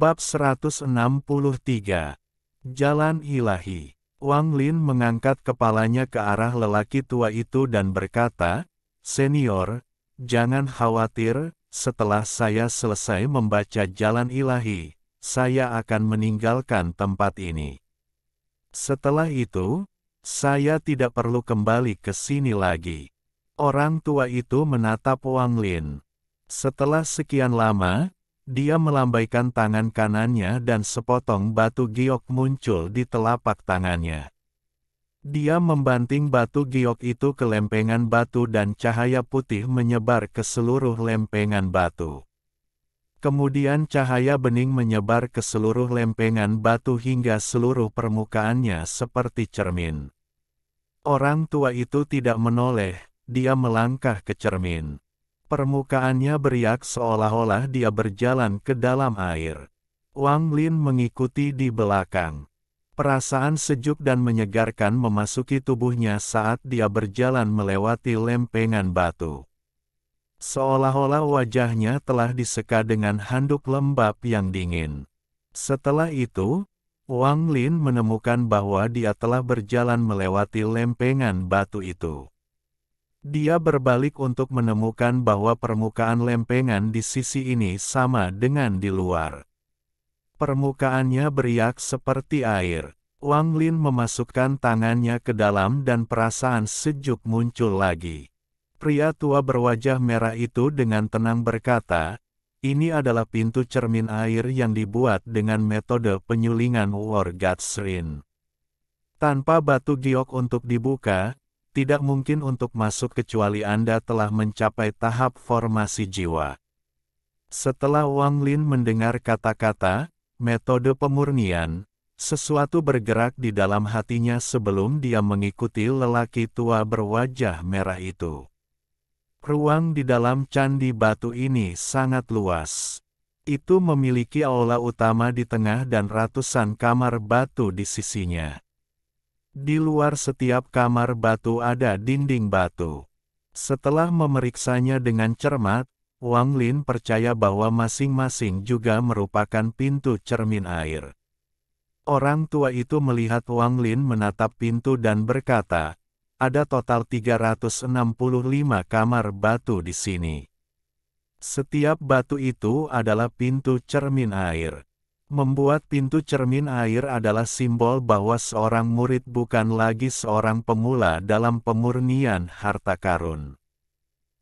Bab 163. Jalan Ilahi. Wang Lin mengangkat kepalanya ke arah lelaki tua itu dan berkata, "Senior, jangan khawatir, setelah saya selesai membaca Jalan Ilahi, saya akan meninggalkan tempat ini. Setelah itu, saya tidak perlu kembali ke sini lagi." Orang tua itu menatap Wang Lin. Setelah sekian lama, dia melambaikan tangan kanannya dan sepotong batu giok muncul di telapak tangannya. Dia membanting batu giok itu ke lempengan batu dan cahaya putih menyebar ke seluruh lempengan batu. Kemudian cahaya bening menyebar ke seluruh lempengan batu hingga seluruh permukaannya seperti cermin. Orang tua itu tidak menoleh, dia melangkah ke cermin. Permukaannya beriak seolah-olah dia berjalan ke dalam air. Wang Lin mengikuti di belakang. Perasaan sejuk dan menyegarkan memasuki tubuhnya saat dia berjalan melewati lempengan batu. Seolah-olah wajahnya telah diseka dengan handuk lembab yang dingin. Setelah itu, Wang Lin menemukan bahwa dia telah berjalan melewati lempengan batu itu. Dia berbalik untuk menemukan bahwa permukaan lempengan di sisi ini sama dengan di luar. Permukaannya beriak seperti air. Wang Lin memasukkan tangannya ke dalam dan perasaan sejuk muncul lagi. Pria tua berwajah merah itu dengan tenang berkata, "Ini adalah pintu cermin air yang dibuat dengan metode penyulingan Wargatsrin. Tanpa batu giok untuk dibuka, tidak mungkin untuk masuk kecuali Anda telah mencapai tahap formasi jiwa." Setelah Wang Lin mendengar kata-kata, metode pemurnian, sesuatu bergerak di dalam hatinya sebelum dia mengikuti lelaki tua berwajah merah itu. Ruang di dalam candi batu ini sangat luas. Itu memiliki aula utama di tengah dan ratusan kamar batu di sisinya. Di luar setiap kamar batu ada dinding batu. Setelah memeriksanya dengan cermat, Wang Lin percaya bahwa masing-masing juga merupakan pintu cermin air. Orang tua itu melihat Wang Lin menatap pintu dan berkata, "Ada total 365 kamar batu di sini. Setiap batu itu adalah pintu cermin air." Membuat pintu cermin air adalah simbol bahwa seorang murid bukan lagi seorang pemula dalam pemurnian harta karun.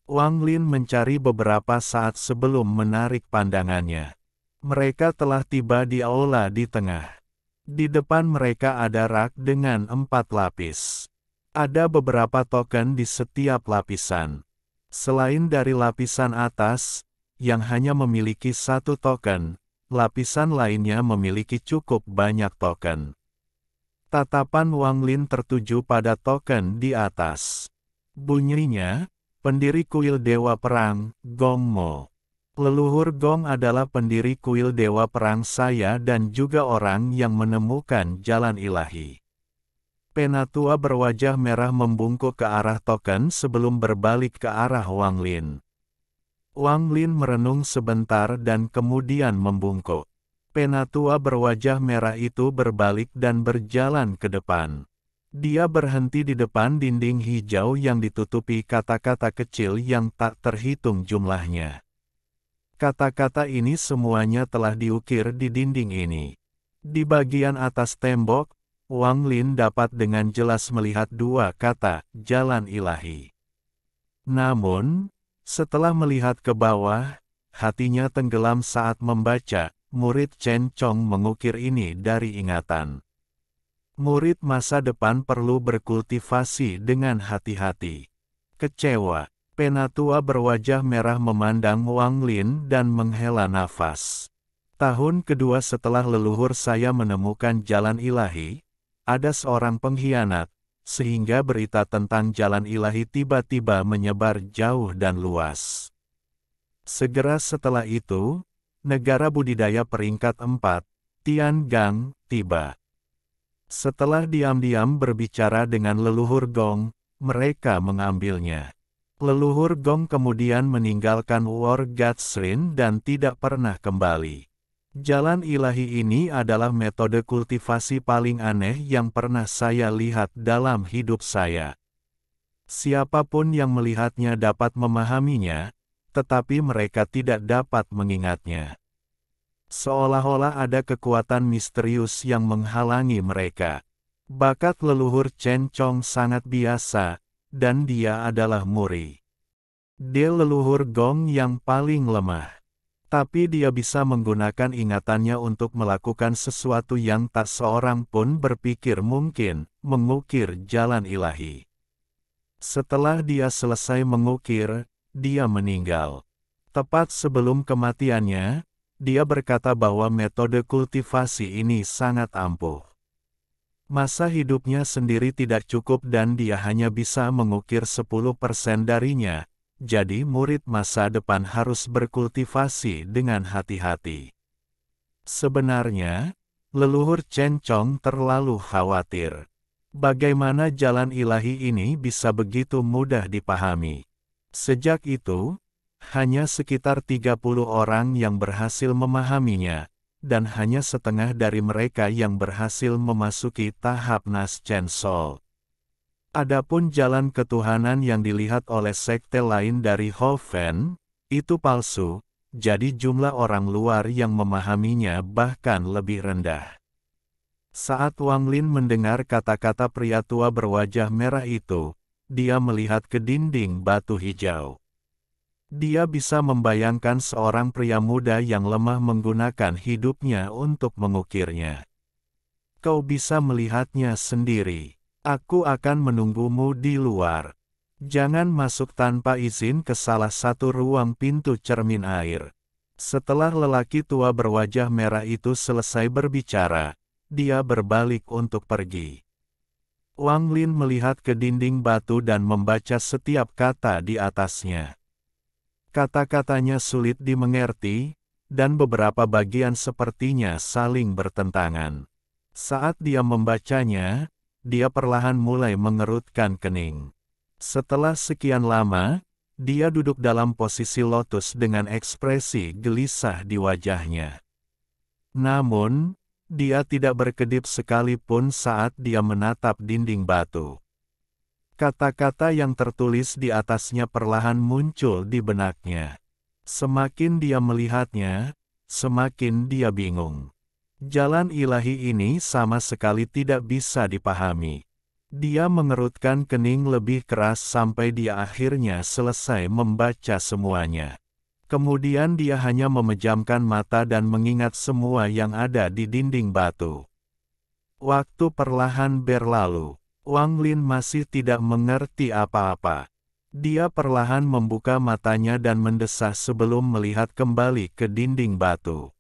Wang Lin mencari beberapa saat sebelum menarik pandangannya. Mereka telah tiba di aula di tengah. Di depan mereka ada rak dengan 4 lapis. Ada beberapa token di setiap lapisan. Selain dari lapisan atas, yang hanya memiliki 1 token, lapisan lainnya memiliki cukup banyak token. Tatapan Wang Lin tertuju pada token di atas. Bunyinya, pendiri kuil Dewa Perang, Gong Mo. Leluhur Gong adalah pendiri kuil Dewa Perang saya dan juga orang yang menemukan jalan ilahi. Penatua berwajah merah membungkuk ke arah token sebelum berbalik ke arah Wang Lin. Wang Lin merenung sebentar dan kemudian membungkuk. Penatua berwajah merah itu berbalik dan berjalan ke depan. Dia berhenti di depan dinding hijau yang ditutupi kata-kata kecil yang tak terhitung jumlahnya. Kata-kata ini semuanya telah diukir di dinding ini. Di bagian atas tembok, Wang Lin dapat dengan jelas melihat 2 kata, Jalan Ilahi. Namun, setelah melihat ke bawah, hatinya tenggelam saat membaca, murid Chen Chong mengukir ini dari ingatan. Murid masa depan perlu berkultivasi dengan hati-hati. Kecewa, penatua berwajah merah memandang Wang Lin dan menghela nafas. Tahun kedua setelah leluhur saya menemukan jalan ilahi, ada seorang pengkhianat, sehingga berita tentang jalan ilahi tiba-tiba menyebar jauh dan luas. Segera setelah itu, negara budidaya peringkat 4, Tiangang, tiba. Setelah diam-diam berbicara dengan leluhur Gong, mereka mengambilnya. Leluhur Gong kemudian meninggalkan Wargatsrin dan tidak pernah kembali. Jalan ilahi ini adalah metode kultivasi paling aneh yang pernah saya lihat dalam hidup saya. Siapapun yang melihatnya dapat memahaminya, tetapi mereka tidak dapat mengingatnya. Seolah-olah ada kekuatan misterius yang menghalangi mereka. Bakat leluhur Chen Chong sangat biasa, dan dia adalah muri. Dia leluhur Gong yang paling lemah. Tapi dia bisa menggunakan ingatannya untuk melakukan sesuatu yang tak seorang pun berpikir mungkin, mengukir jalan ilahi. Setelah dia selesai mengukir, dia meninggal. Tepat sebelum kematiannya, dia berkata bahwa metode kultivasi ini sangat ampuh. Masa hidupnya sendiri tidak cukup dan dia hanya bisa mengukir 10% darinya. Jadi murid masa depan harus berkultivasi dengan hati-hati. Sebenarnya, leluhur Chen Chong terlalu khawatir. Bagaimana jalan ilahi ini bisa begitu mudah dipahami? Sejak itu, hanya sekitar 30 orang yang berhasil memahaminya, dan hanya setengah dari mereka yang berhasil memasuki tahap Nas Chen Sol. Adapun jalan ketuhanan yang dilihat oleh sekte lain dari Hoven, itu palsu, jadi jumlah orang luar yang memahaminya bahkan lebih rendah. Saat Wang Lin mendengar kata-kata pria tua berwajah merah itu, dia melihat ke dinding batu hijau. Dia bisa membayangkan seorang pria muda yang lemah menggunakan hidupnya untuk mengukirnya. Kau bisa melihatnya sendiri. Aku akan menunggumu di luar. Jangan masuk tanpa izin ke salah satu ruang pintu cermin air. Setelah lelaki tua berwajah merah itu selesai berbicara, dia berbalik untuk pergi. Wang Lin melihat ke dinding batu dan membaca setiap kata di atasnya. Kata-katanya sulit dimengerti, dan beberapa bagian sepertinya saling bertentangan. Saat dia membacanya, dia perlahan mulai mengerutkan kening. Setelah sekian lama, dia duduk dalam posisi lotus dengan ekspresi gelisah di wajahnya. Namun, dia tidak berkedip sekalipun saat dia menatap dinding batu. Kata-kata yang tertulis di atasnya perlahan muncul di benaknya. Semakin dia melihatnya, semakin dia bingung. Jalan ilahi ini sama sekali tidak bisa dipahami. Dia mengerutkan kening lebih keras sampai dia akhirnya selesai membaca semuanya. Kemudian dia hanya memejamkan mata dan mengingat semua yang ada di dinding batu. Waktu perlahan berlalu. Wang Lin masih tidak mengerti apa-apa. Dia perlahan membuka matanya dan mendesah sebelum melihat kembali ke dinding batu.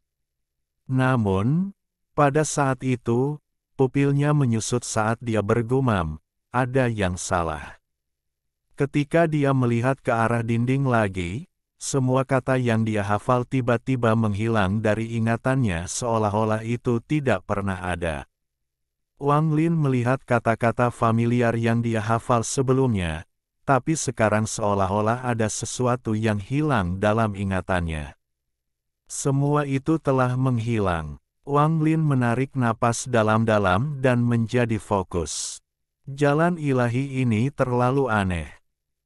Namun, pada saat itu, pupilnya menyusut saat dia bergumam, ada yang salah. Ketika dia melihat ke arah dinding lagi, semua kata yang dia hafal tiba-tiba menghilang dari ingatannya seolah-olah itu tidak pernah ada. Wang Lin melihat kata-kata familiar yang dia hafal sebelumnya, tapi sekarang seolah-olah ada sesuatu yang hilang dalam ingatannya. Semua itu telah menghilang. Wang Lin menarik napas dalam-dalam dan menjadi fokus. Jalan ilahi ini terlalu aneh.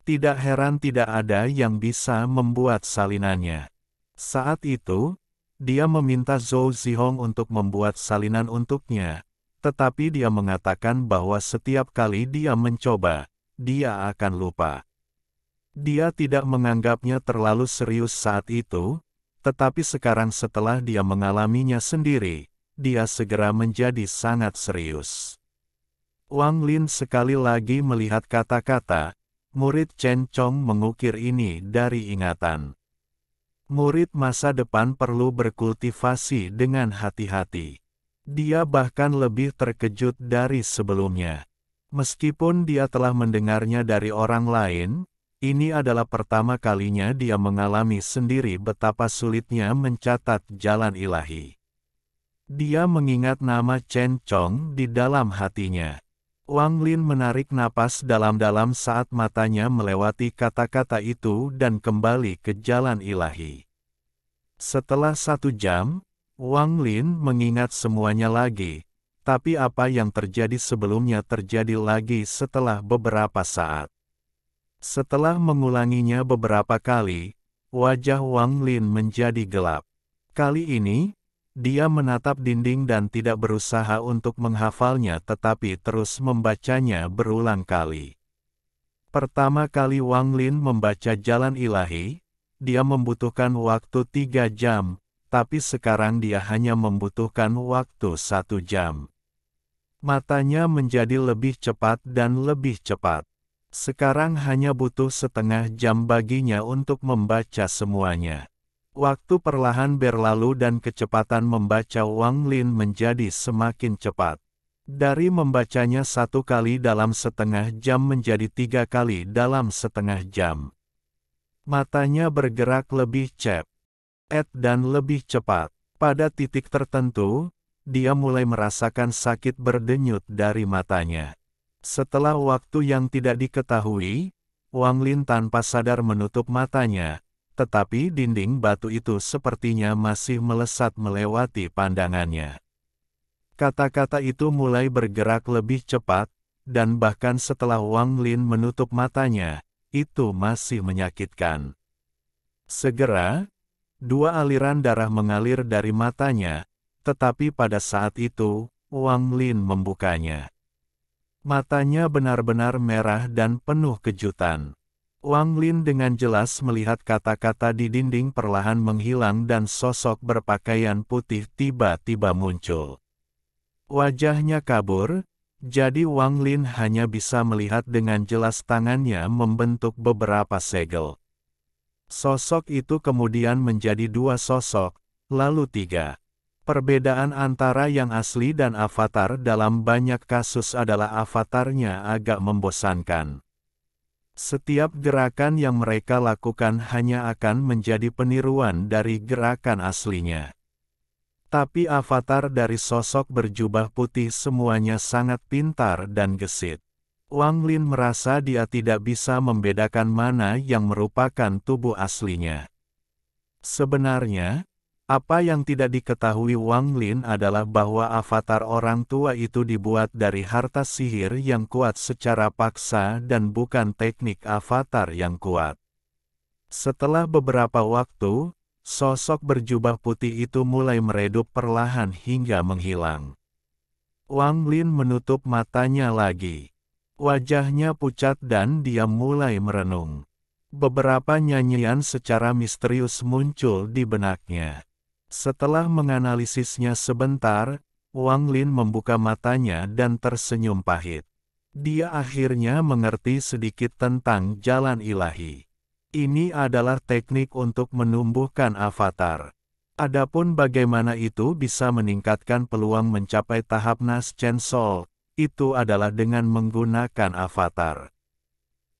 Tidak heran tidak ada yang bisa membuat salinannya. Saat itu, dia meminta Zhou Zihong untuk membuat salinan untuknya, tetapi dia mengatakan bahwa setiap kali dia mencoba, dia akan lupa. Dia tidak menganggapnya terlalu serius saat itu, tetapi sekarang setelah dia mengalaminya sendiri, dia segera menjadi sangat serius. Wang Lin sekali lagi melihat kata-kata, murid Chen Chong mengukir ini dari ingatan. Murid masa depan perlu berkultivasi dengan hati-hati. Dia bahkan lebih terkejut dari sebelumnya. Meskipun dia telah mendengarnya dari orang lain, ini adalah pertama kalinya dia mengalami sendiri betapa sulitnya mencatat jalan ilahi. Dia mengingat nama Chen Chong di dalam hatinya. Wang Lin menarik napas dalam-dalam saat matanya melewati kata-kata itu dan kembali ke jalan ilahi. Setelah 1 jam, Wang Lin mengingat semuanya lagi, tapi apa yang terjadi sebelumnya terjadi lagi setelah beberapa saat. Setelah mengulanginya beberapa kali, wajah Wang Lin menjadi gelap. Kali ini, dia menatap dinding dan tidak berusaha untuk menghafalnya tetapi terus membacanya berulang kali. Pertama kali Wang Lin membaca Jalan Ilahi, dia membutuhkan waktu 3 jam, tapi sekarang dia hanya membutuhkan waktu 1 jam. Matanya menjadi lebih cepat dan lebih cepat. Sekarang hanya butuh setengah jam baginya untuk membaca semuanya. Waktu perlahan berlalu dan kecepatan membaca Wang Lin menjadi semakin cepat. Dari membacanya 1 kali dalam setengah jam menjadi 3 kali dalam setengah jam. Matanya bergerak lebih cepat dan lebih cepat. Pada titik tertentu, dia mulai merasakan sakit berdenyut dari matanya. Setelah waktu yang tidak diketahui, Wang Lin tanpa sadar menutup matanya, tetapi dinding batu itu sepertinya masih melesat melewati pandangannya. Kata-kata itu mulai bergerak lebih cepat, dan bahkan setelah Wang Lin menutup matanya, itu masih menyakitkan. Segera, 2 aliran darah mengalir dari matanya, tetapi pada saat itu, Wang Lin membukanya. Matanya benar-benar merah dan penuh kejutan. Wang Lin dengan jelas melihat kata-kata di dinding perlahan menghilang dan sosok berpakaian putih tiba-tiba muncul. Wajahnya kabur, jadi Wang Lin hanya bisa melihat dengan jelas tangannya membentuk beberapa segel. Sosok itu kemudian menjadi 2 sosok, lalu 3. Perbedaan antara yang asli dan avatar dalam banyak kasus adalah avatarnya agak membosankan. Setiap gerakan yang mereka lakukan hanya akan menjadi peniruan dari gerakan aslinya. Tapi avatar dari sosok berjubah putih semuanya sangat pintar dan gesit. Wang Lin merasa dia tidak bisa membedakan mana yang merupakan tubuh aslinya. Sebenarnya, apa yang tidak diketahui Wang Lin adalah bahwa avatar orang tua itu dibuat dari harta sihir yang kuat secara paksa dan bukan teknik avatar yang kuat. Setelah beberapa waktu, sosok berjubah putih itu mulai meredup perlahan hingga menghilang. Wang Lin menutup matanya lagi. Wajahnya pucat dan dia mulai merenung. Beberapa nyanyian secara misterius muncul di benaknya. Setelah menganalisisnya sebentar, Wang Lin membuka matanya dan tersenyum pahit. Dia akhirnya mengerti sedikit tentang jalan ilahi. Ini adalah teknik untuk menumbuhkan avatar. Adapun bagaimana itu bisa meningkatkan peluang mencapai tahap Naschen Soul, itu adalah dengan menggunakan avatar.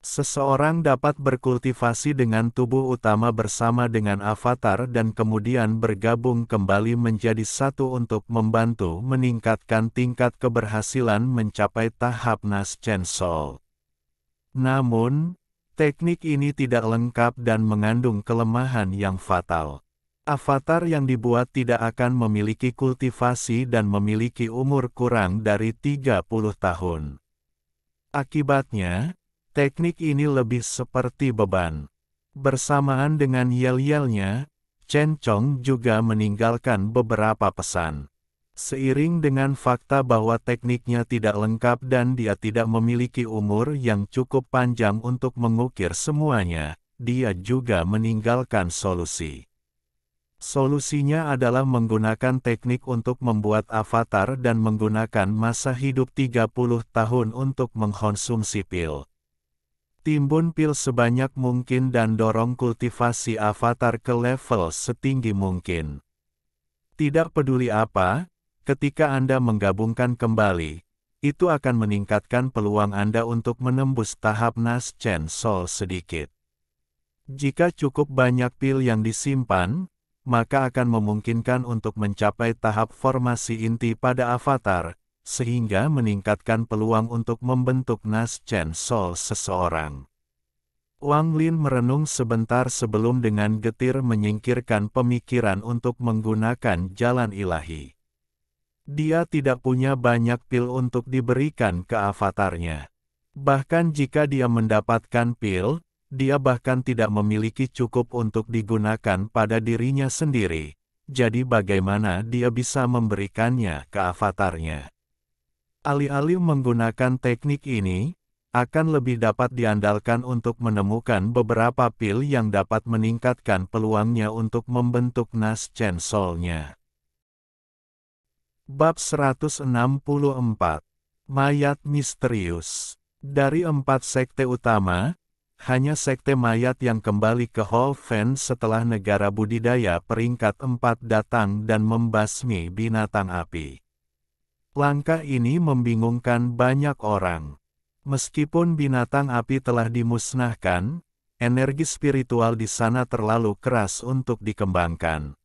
Seseorang dapat berkultivasi dengan tubuh utama bersama dengan avatar dan kemudian bergabung kembali menjadi satu untuk membantu meningkatkan tingkat keberhasilan mencapai tahap Naschen Soul. Namun, teknik ini tidak lengkap dan mengandung kelemahan yang fatal. Avatar yang dibuat tidak akan memiliki kultivasi dan memiliki umur kurang dari 30 tahun. Akibatnya, teknik ini lebih seperti beban. Bersamaan dengan yel-yelnya, Chen Chong juga meninggalkan beberapa pesan. Seiring dengan fakta bahwa tekniknya tidak lengkap dan dia tidak memiliki umur yang cukup panjang untuk mengukir semuanya, dia juga meninggalkan solusi. Solusinya adalah menggunakan teknik untuk membuat avatar dan menggunakan masa hidup 30 tahun untuk mengkonsumsi pil. Timbun pil sebanyak mungkin dan dorong kultivasi avatar ke level setinggi mungkin. Tidak peduli apa, ketika Anda menggabungkan kembali, itu akan meningkatkan peluang Anda untuk menembus tahap Naschen Soul sedikit. Jika cukup banyak pil yang disimpan, maka akan memungkinkan untuk mencapai tahap formasi inti pada avatar, sehingga meningkatkan peluang untuk membentuk Naschen Soul seseorang. Wang Lin merenung sebentar sebelum dengan getir menyingkirkan pemikiran untuk menggunakan jalan ilahi. Dia tidak punya banyak pil untuk diberikan ke avatarnya. Bahkan jika dia mendapatkan pil, dia bahkan tidak memiliki cukup untuk digunakan pada dirinya sendiri. Jadi bagaimana dia bisa memberikannya ke avatarnya? Alih-alih menggunakan teknik ini, akan lebih dapat diandalkan untuk menemukan beberapa pil yang dapat meningkatkan peluangnya untuk membentuk Nas Chainsaw-nya. Bab 164. Mayat Misterius. Dari 4 sekte utama, hanya sekte mayat yang kembali ke Hall Fan setelah negara budidaya peringkat 4 datang dan membasmi binatang api. Langkah ini membingungkan banyak orang. Meskipun binatang api telah dimusnahkan, energi spiritual di sana terlalu keras untuk dikembangkan.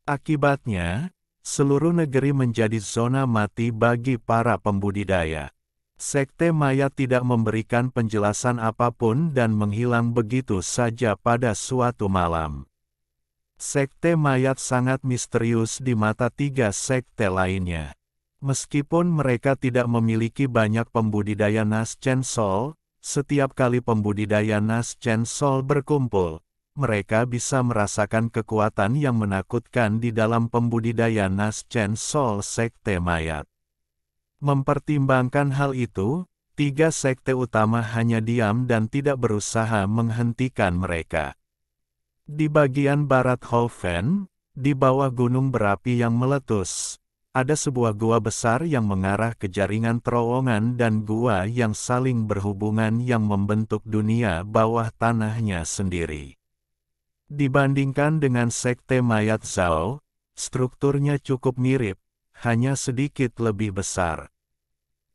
Akibatnya, seluruh negeri menjadi zona mati bagi para pembudidaya. Sekte mayat tidak memberikan penjelasan apapun dan menghilang begitu saja pada suatu malam. Sekte mayat sangat misterius di mata 3 sekte lainnya. Meskipun mereka tidak memiliki banyak pembudidaya Nas Chainsaw, setiap kali pembudidaya Nas Chainsaw berkumpul, mereka bisa merasakan kekuatan yang menakutkan di dalam pembudidaya Nas Chainsaw sekte mayat. Mempertimbangkan hal itu, 3 sekte utama hanya diam dan tidak berusaha menghentikan mereka. Di bagian barat Hall Fan, di bawah gunung berapi yang meletus, ada sebuah gua besar yang mengarah ke jaringan terowongan dan gua yang saling berhubungan yang membentuk dunia bawah tanahnya sendiri. Dibandingkan dengan sekte mayat Zhao, strukturnya cukup mirip, hanya sedikit lebih besar.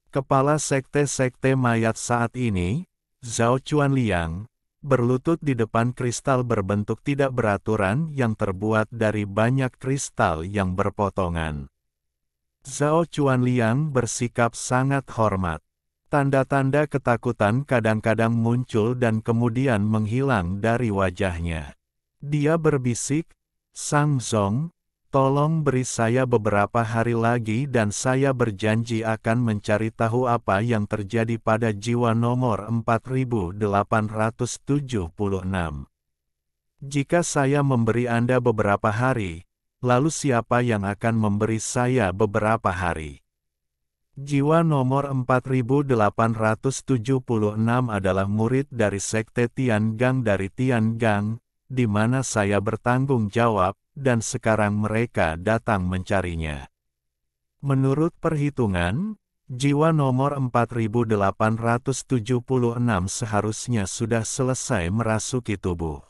Kepala sekte-sekte mayat saat ini, Zhao Chuanliang, berlutut di depan kristal berbentuk tidak beraturan yang terbuat dari banyak kristal yang berpotongan. Zhao Chuanliang bersikap sangat hormat. Tanda-tanda ketakutan kadang-kadang muncul dan kemudian menghilang dari wajahnya. Dia berbisik, "Sang Zong, tolong beri saya beberapa hari lagi dan saya berjanji akan mencari tahu apa yang terjadi pada jiwa nomor 4876. Jika saya memberi Anda beberapa hari, lalu siapa yang akan memberi saya beberapa hari?" Jiwa nomor 4876 adalah murid dari sekte Tiangang dari Tiangang, di mana saya bertanggung jawab, dan sekarang mereka datang mencarinya. Menurut perhitungan, jiwa nomor 4876 seharusnya sudah selesai merasuki tubuh.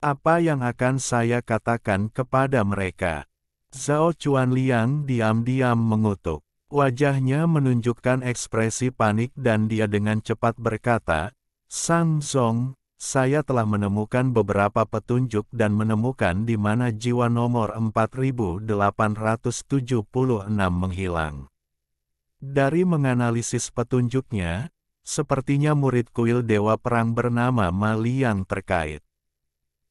Apa yang akan saya katakan kepada mereka? Zhao Chuanliang diam-diam mengutuk. Wajahnya menunjukkan ekspresi panik dan dia dengan cepat berkata, "Sang Zong, saya telah menemukan beberapa petunjuk dan menemukan di mana jiwa nomor 4876 menghilang." Dari menganalisis petunjuknya, sepertinya murid kuil Dewa Perang bernama Ma Liang terkait.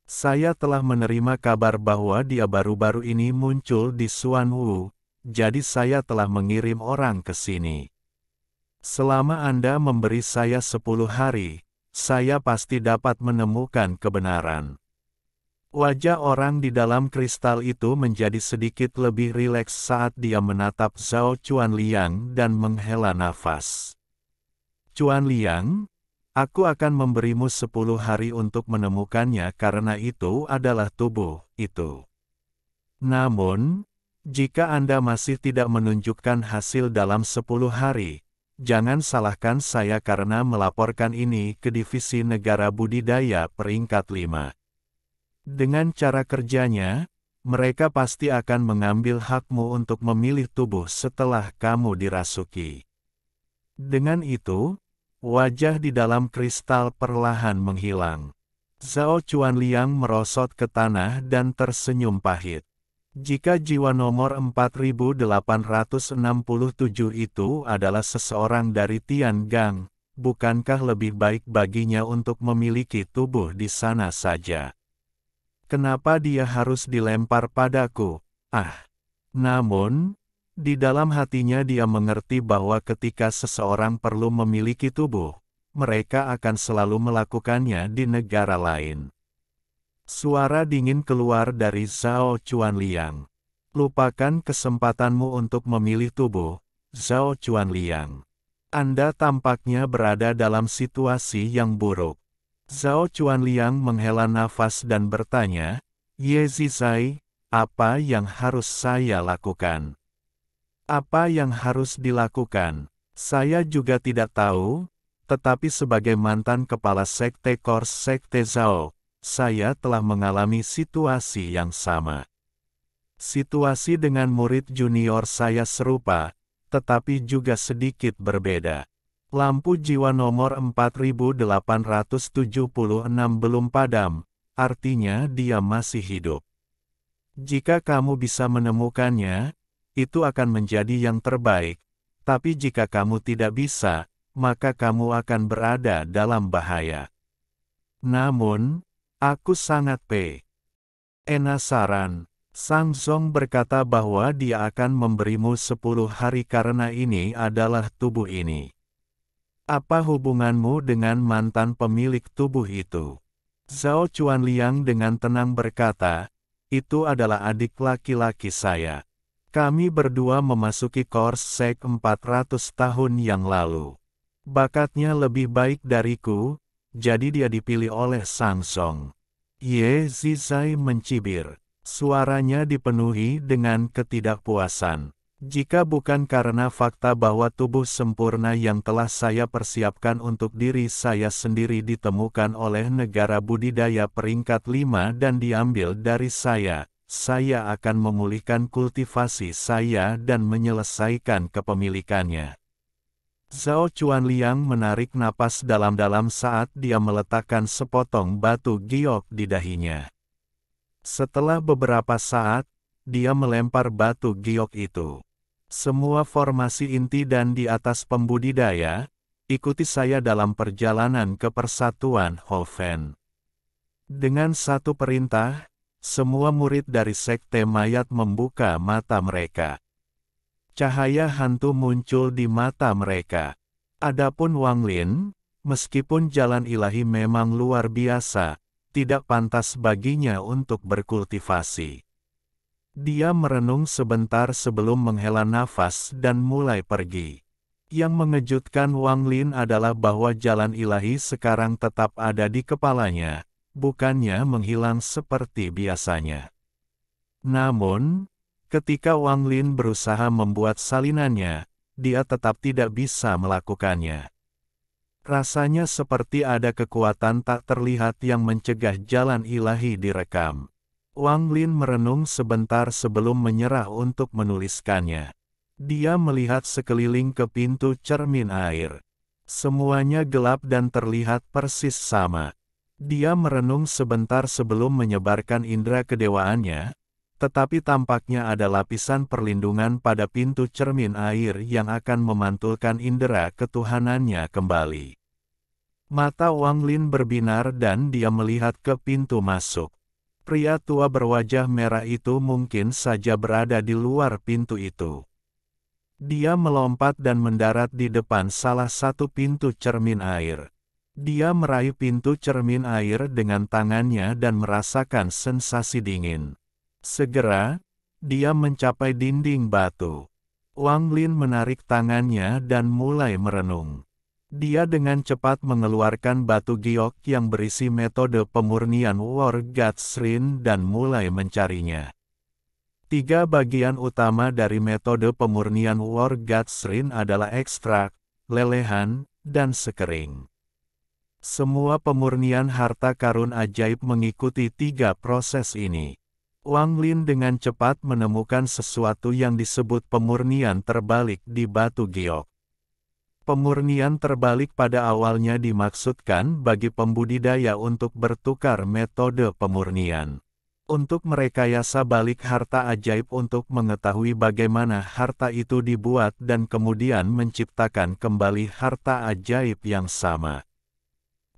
Saya telah menerima kabar bahwa dia baru-baru ini muncul di Xuanwu, jadi saya telah mengirim orang ke sini. Selama Anda memberi saya 10 hari, saya pasti dapat menemukan kebenaran. Wajah orang di dalam kristal itu menjadi sedikit lebih rileks saat dia menatap Zhao Chuanliang dan menghela nafas. "Chuanliang, aku akan memberimu 10 hari untuk menemukannya karena itu adalah tubuh itu. Namun, jika Anda masih tidak menunjukkan hasil dalam 10 hari, jangan salahkan saya karena melaporkan ini ke Divisi Negara Budidaya peringkat 5. Dengan cara kerjanya, mereka pasti akan mengambil hakmu untuk memilih tubuh setelah kamu dirasuki." Dengan itu, wajah di dalam kristal perlahan menghilang. Zhao Chuanliang merosot ke tanah dan tersenyum pahit. Jika jiwa nomor 4867 itu adalah seseorang dari Tiangang, bukankah lebih baik baginya untuk memiliki tubuh di sana saja? Kenapa dia harus dilempar padaku? Ah! Namun, di dalam hatinya dia mengerti bahwa ketika seseorang perlu memiliki tubuh, mereka akan selalu melakukannya di negara lain. Suara dingin keluar dari Zhao Chuanliang. Lupakan kesempatanmu untuk memilih tubuh, Zhao Chuanliang. Anda tampaknya berada dalam situasi yang buruk. Zhao Chuanliang menghela nafas dan bertanya, Ye Zizai, apa yang harus saya lakukan? Apa yang harus dilakukan? Saya juga tidak tahu, tetapi sebagai mantan kepala sekte Kors Sekte Zhao, saya telah mengalami situasi yang sama. Situasi dengan murid junior saya serupa, tetapi juga sedikit berbeda. Lampu jiwa nomor 4876 belum padam, artinya dia masih hidup. Jika kamu bisa menemukannya, itu akan menjadi yang terbaik, tapi jika kamu tidak bisa, maka kamu akan berada dalam bahaya. Namun, aku sangat penasaran. Sang Zong berkata bahwa dia akan memberimu 10 hari karena ini adalah tubuh ini. Apa hubunganmu dengan mantan pemilik tubuh itu? Zhao Chuanliang dengan tenang berkata, itu adalah adik laki-laki saya. Kami berdua memasuki Kors Sek 400 tahun yang lalu. Bakatnya lebih baik dariku, jadi dia dipilih oleh Sang Zong. Ye Zizai mencibir. Suaranya dipenuhi dengan ketidakpuasan. Jika bukan karena fakta bahwa tubuh sempurna yang telah saya persiapkan untuk diri saya sendiri ditemukan oleh negara budidaya peringkat 5 dan diambil dari saya akan memulihkan kultivasi saya dan menyelesaikan kepemilikannya. Zhao Chuanliang menarik napas dalam-dalam saat dia meletakkan sepotong batu giok di dahinya. Setelah beberapa saat, dia melempar batu giok itu. Semua formasi inti dan di atas pembudidaya, ikuti saya dalam perjalanan ke Persatuan Hoven. Dengan satu perintah, semua murid dari Sekte Mayat membuka mata mereka. Cahaya hantu muncul di mata mereka. Adapun Wang Lin, meskipun jalan ilahi memang luar biasa, tidak pantas baginya untuk berkultivasi. Dia merenung sebentar sebelum menghela nafas dan mulai pergi. Yang mengejutkan Wang Lin adalah bahwa jalan ilahi sekarang tetap ada di kepalanya, bukannya menghilang seperti biasanya. Namun, ketika Wang Lin berusaha membuat salinannya, dia tetap tidak bisa melakukannya. Rasanya seperti ada kekuatan tak terlihat yang mencegah jalan ilahi direkam. Wang Lin merenung sebentar sebelum menyerah untuk menuliskannya. Dia melihat sekeliling ke pintu cermin air. Semuanya gelap dan terlihat persis sama. Dia merenung sebentar sebelum menyebarkan indera kedewaannya, tetapi tampaknya ada lapisan perlindungan pada pintu cermin air yang akan memantulkan indera ketuhanannya kembali. Mata Wang Lin berbinar dan dia melihat ke pintu masuk. Pria tua berwajah merah itu mungkin saja berada di luar pintu itu. Dia melompat dan mendarat di depan salah satu pintu cermin air. Dia meraih pintu cermin air dengan tangannya dan merasakan sensasi dingin. Segera, dia mencapai dinding batu. Wang Lin menarik tangannya dan mulai merenung. Dia dengan cepat mengeluarkan batu giok yang berisi metode pemurnian War God's Rin dan mulai mencarinya. 3 bagian utama dari metode pemurnian War God's Rin adalah ekstrak, lelehan, dan sekering. Semua pemurnian harta karun ajaib mengikuti 3 proses ini. Wang Lin dengan cepat menemukan sesuatu yang disebut pemurnian terbalik di batu giok. Pemurnian terbalik pada awalnya dimaksudkan bagi pembudidaya untuk bertukar metode pemurnian. Untuk merekayasa balik harta ajaib untuk mengetahui bagaimana harta itu dibuat dan kemudian menciptakan kembali harta ajaib yang sama.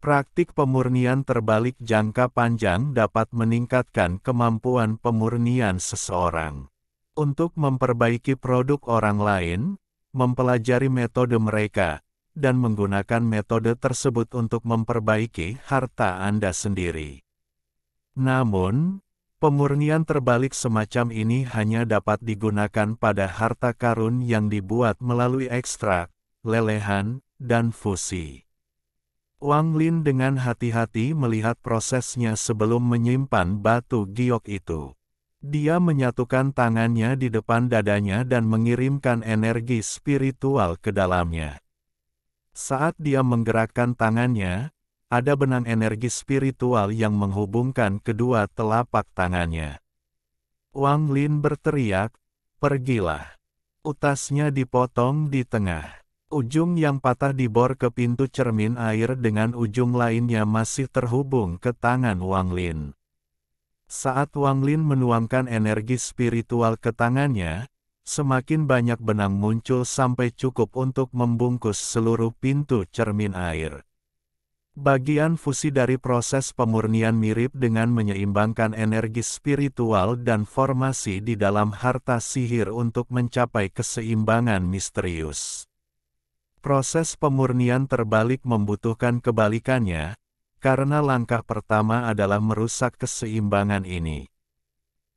Praktik pemurnian terbalik jangka panjang dapat meningkatkan kemampuan pemurnian seseorang. Untuk memperbaiki produk orang lain, mempelajari metode mereka, dan menggunakan metode tersebut untuk memperbaiki harta Anda sendiri. Namun, pemurnian terbalik semacam ini hanya dapat digunakan pada harta karun yang dibuat melalui ekstrak, lelehan, dan fusi. Wang Lin dengan hati-hati melihat prosesnya sebelum menyimpan batu giok itu. Dia menyatukan tangannya di depan dadanya dan mengirimkan energi spiritual ke dalamnya. Saat dia menggerakkan tangannya, ada benang energi spiritual yang menghubungkan kedua telapak tangannya. Wang Lin berteriak, "Pergilah!" Utasnya dipotong di tengah. Ujung yang patah dibor ke pintu cermin air dengan ujung lainnya masih terhubung ke tangan Wang Lin. Saat Wang Lin menuangkan energi spiritual ke tangannya, semakin banyak benang muncul sampai cukup untuk membungkus seluruh pintu cermin air. Bagian fusi dari proses pemurnian mirip dengan menyeimbangkan energi spiritual dan formasi di dalam harta sihir untuk mencapai keseimbangan misterius. Proses pemurnian terbalik membutuhkan kebalikannya, karena langkah pertama adalah merusak keseimbangan ini.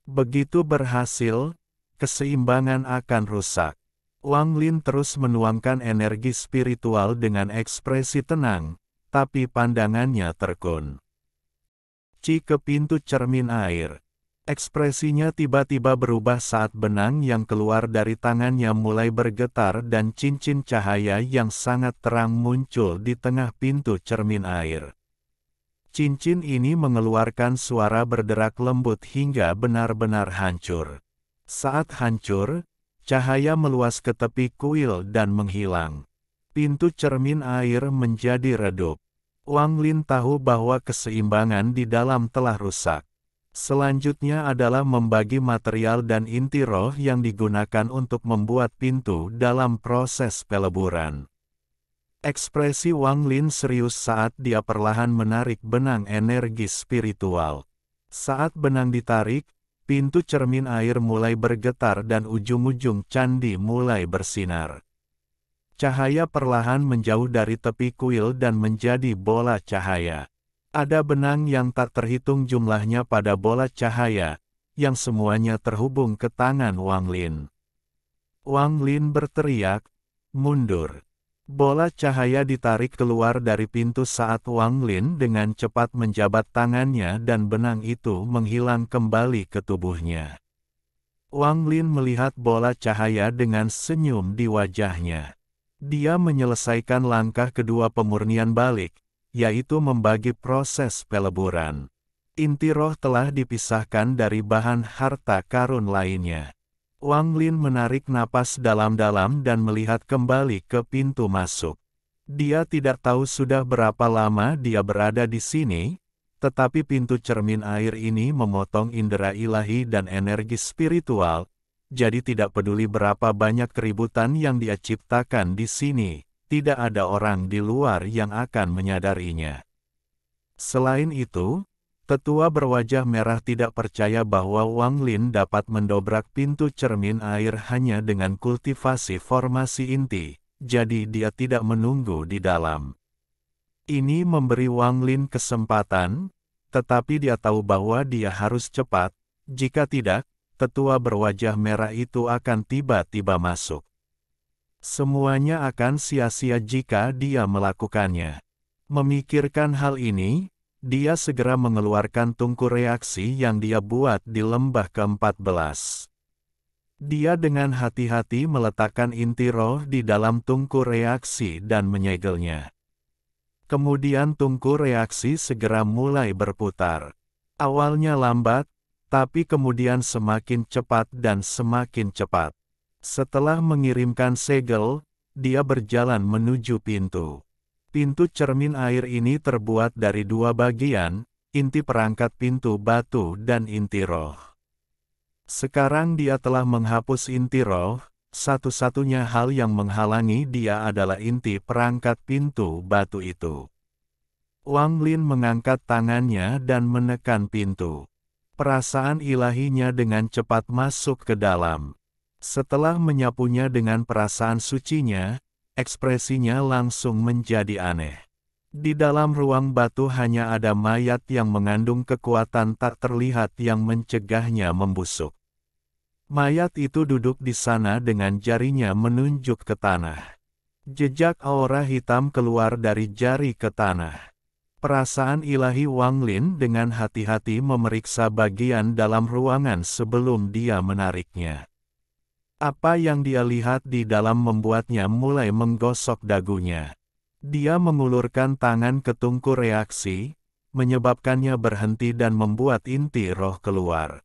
Begitu berhasil, keseimbangan akan rusak. Wang Lin terus menuangkan energi spiritual dengan ekspresi tenang, tapi pandangannya terkun. Ke pintu cermin air. Ekspresinya tiba-tiba berubah saat benang yang keluar dari tangannya mulai bergetar dan cincin cahaya yang sangat terang muncul di tengah pintu cermin air. Cincin ini mengeluarkan suara berderak lembut hingga benar-benar hancur. Saat hancur, cahaya meluas ke tepi kuil dan menghilang. Pintu cermin air menjadi redup. Wang Lin tahu bahwa keseimbangan di dalam telah rusak. Selanjutnya adalah membagi material dan inti roh yang digunakan untuk membuat pintu dalam proses peleburan. Ekspresi Wang Lin serius saat dia perlahan menarik benang energi spiritual. Saat benang ditarik, pintu cermin air mulai bergetar dan ujung-ujung candi mulai bersinar. Cahaya perlahan menjauh dari tepi kuil dan menjadi bola cahaya. Ada benang yang tak terhitung jumlahnya pada bola cahaya, yang semuanya terhubung ke tangan Wang Lin. Wang Lin berteriak, "Mundur!" Bola cahaya ditarik keluar dari pintu saat Wang Lin dengan cepat menjabat tangannya dan benang itu menghilang kembali ke tubuhnya. Wang Lin melihat bola cahaya dengan senyum di wajahnya. Dia menyelesaikan langkah kedua pemurnian balik, yaitu membagi proses peleburan. Inti roh telah dipisahkan dari bahan harta karun lainnya. Wang Lin menarik napas dalam-dalam dan melihat kembali ke pintu masuk. Dia tidak tahu sudah berapa lama dia berada di sini, tetapi pintu cermin air ini memotong indera ilahi dan energi spiritual, jadi tidak peduli berapa banyak keributan yang dia ciptakan di sini, tidak ada orang di luar yang akan menyadarinya. Selain itu, tetua berwajah merah tidak percaya bahwa Wang Lin dapat mendobrak pintu cermin air hanya dengan kultivasi formasi inti, jadi dia tidak menunggu di dalam. Ini memberi Wang Lin kesempatan, tetapi dia tahu bahwa dia harus cepat, jika tidak, tetua berwajah merah itu akan tiba-tiba masuk. Semuanya akan sia-sia jika dia melakukannya. Memikirkan hal ini, dia segera mengeluarkan tungku reaksi yang dia buat di lembah ke-14. Dia dengan hati-hati meletakkan inti roh di dalam tungku reaksi dan menyegelnya. Kemudian tungku reaksi segera mulai berputar. Awalnya lambat, tapi kemudian semakin cepat dan semakin cepat. Setelah mengirimkan segel, dia berjalan menuju pintu. Pintu cermin air ini terbuat dari dua bagian, inti perangkat pintu batu dan inti roh. Sekarang dia telah menghapus inti roh, satu-satunya hal yang menghalangi dia adalah inti perangkat pintu batu itu. Wang Lin mengangkat tangannya dan menekan pintu. Perasaan ilahinya dengan cepat masuk ke dalam. Setelah menyapunya dengan perasaan sucinya, ekspresinya langsung menjadi aneh. Di dalam ruang batu hanya ada mayat yang mengandung kekuatan tak terlihat yang mencegahnya membusuk. Mayat itu duduk di sana dengan jarinya menunjuk ke tanah. Jejak aura hitam keluar dari jari ke tanah. Perasaan ilahi Wang Lin dengan hati-hati memeriksa bagian dalam ruangan sebelum dia menariknya. Apa yang dia lihat di dalam membuatnya mulai menggosok dagunya. Dia mengulurkan tangan ke tungku reaksi, menyebabkannya berhenti dan membuat inti roh keluar.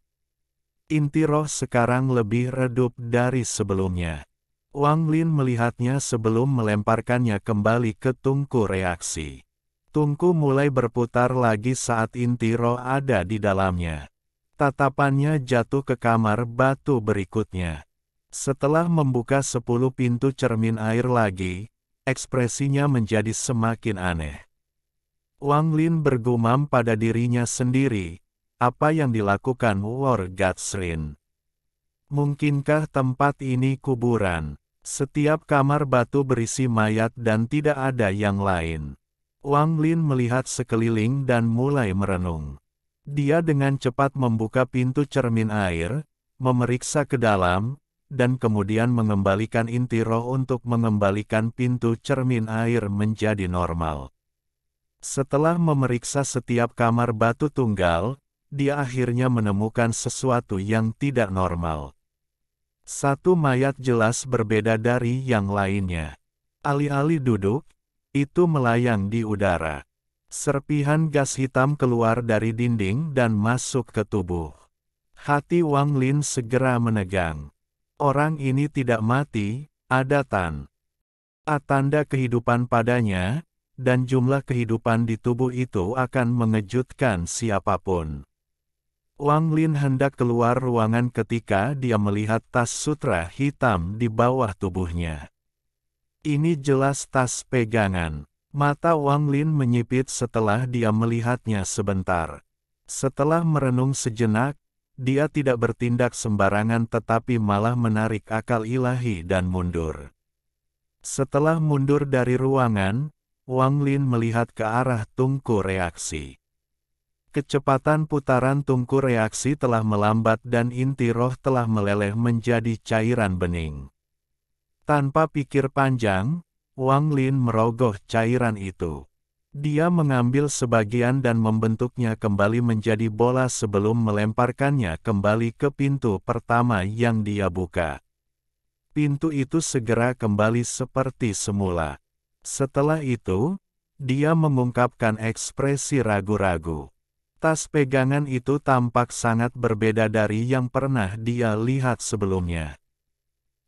Inti roh sekarang lebih redup dari sebelumnya. Wang Lin melihatnya sebelum melemparkannya kembali ke tungku reaksi. Tungku mulai berputar lagi saat inti roh ada di dalamnya. Tatapannya jatuh ke kamar batu berikutnya. Setelah membuka 10 pintu cermin air lagi, ekspresinya menjadi semakin aneh. Wang Lin bergumam pada dirinya sendiri, apa yang dilakukan War Gatsrin? Mungkinkah tempat ini kuburan? Setiap kamar batu berisi mayat dan tidak ada yang lain. Wang Lin melihat sekeliling dan mulai merenung. Dia dengan cepat membuka pintu cermin air, memeriksa ke dalam, dan kemudian mengembalikan inti roh untuk mengembalikan pintu cermin air menjadi normal. Setelah memeriksa setiap kamar batu tunggal, dia akhirnya menemukan sesuatu yang tidak normal. Satu mayat jelas berbeda dari yang lainnya. Alih-alih duduk, itu melayang di udara. Serpihan gas hitam keluar dari dinding dan masuk ke tubuh. Hati Wang Lin segera menegang. Orang ini tidak mati, ada tanda kehidupan padanya, dan jumlah kehidupan di tubuh itu akan mengejutkan siapapun. Wang Lin hendak keluar ruangan ketika dia melihat tas sutra hitam di bawah tubuhnya. Ini jelas tas pegangan. Mata Wang Lin menyipit setelah dia melihatnya sebentar. Setelah merenung sejenak, dia tidak bertindak sembarangan tetapi malah menarik akal ilahi dan mundur. Setelah mundur dari ruangan, Wang Lin melihat ke arah tungku reaksi. Kecepatan putaran tungku reaksi telah melambat dan inti roh telah meleleh menjadi cairan bening. Tanpa pikir panjang, Wang Lin merogoh cairan itu. Dia mengambil sebagian dan membentuknya kembali menjadi bola sebelum melemparkannya kembali ke pintu pertama yang dia buka. Pintu itu segera kembali seperti semula. Setelah itu, dia mengungkapkan ekspresi ragu-ragu. Tas pegangan itu tampak sangat berbeda dari yang pernah dia lihat sebelumnya.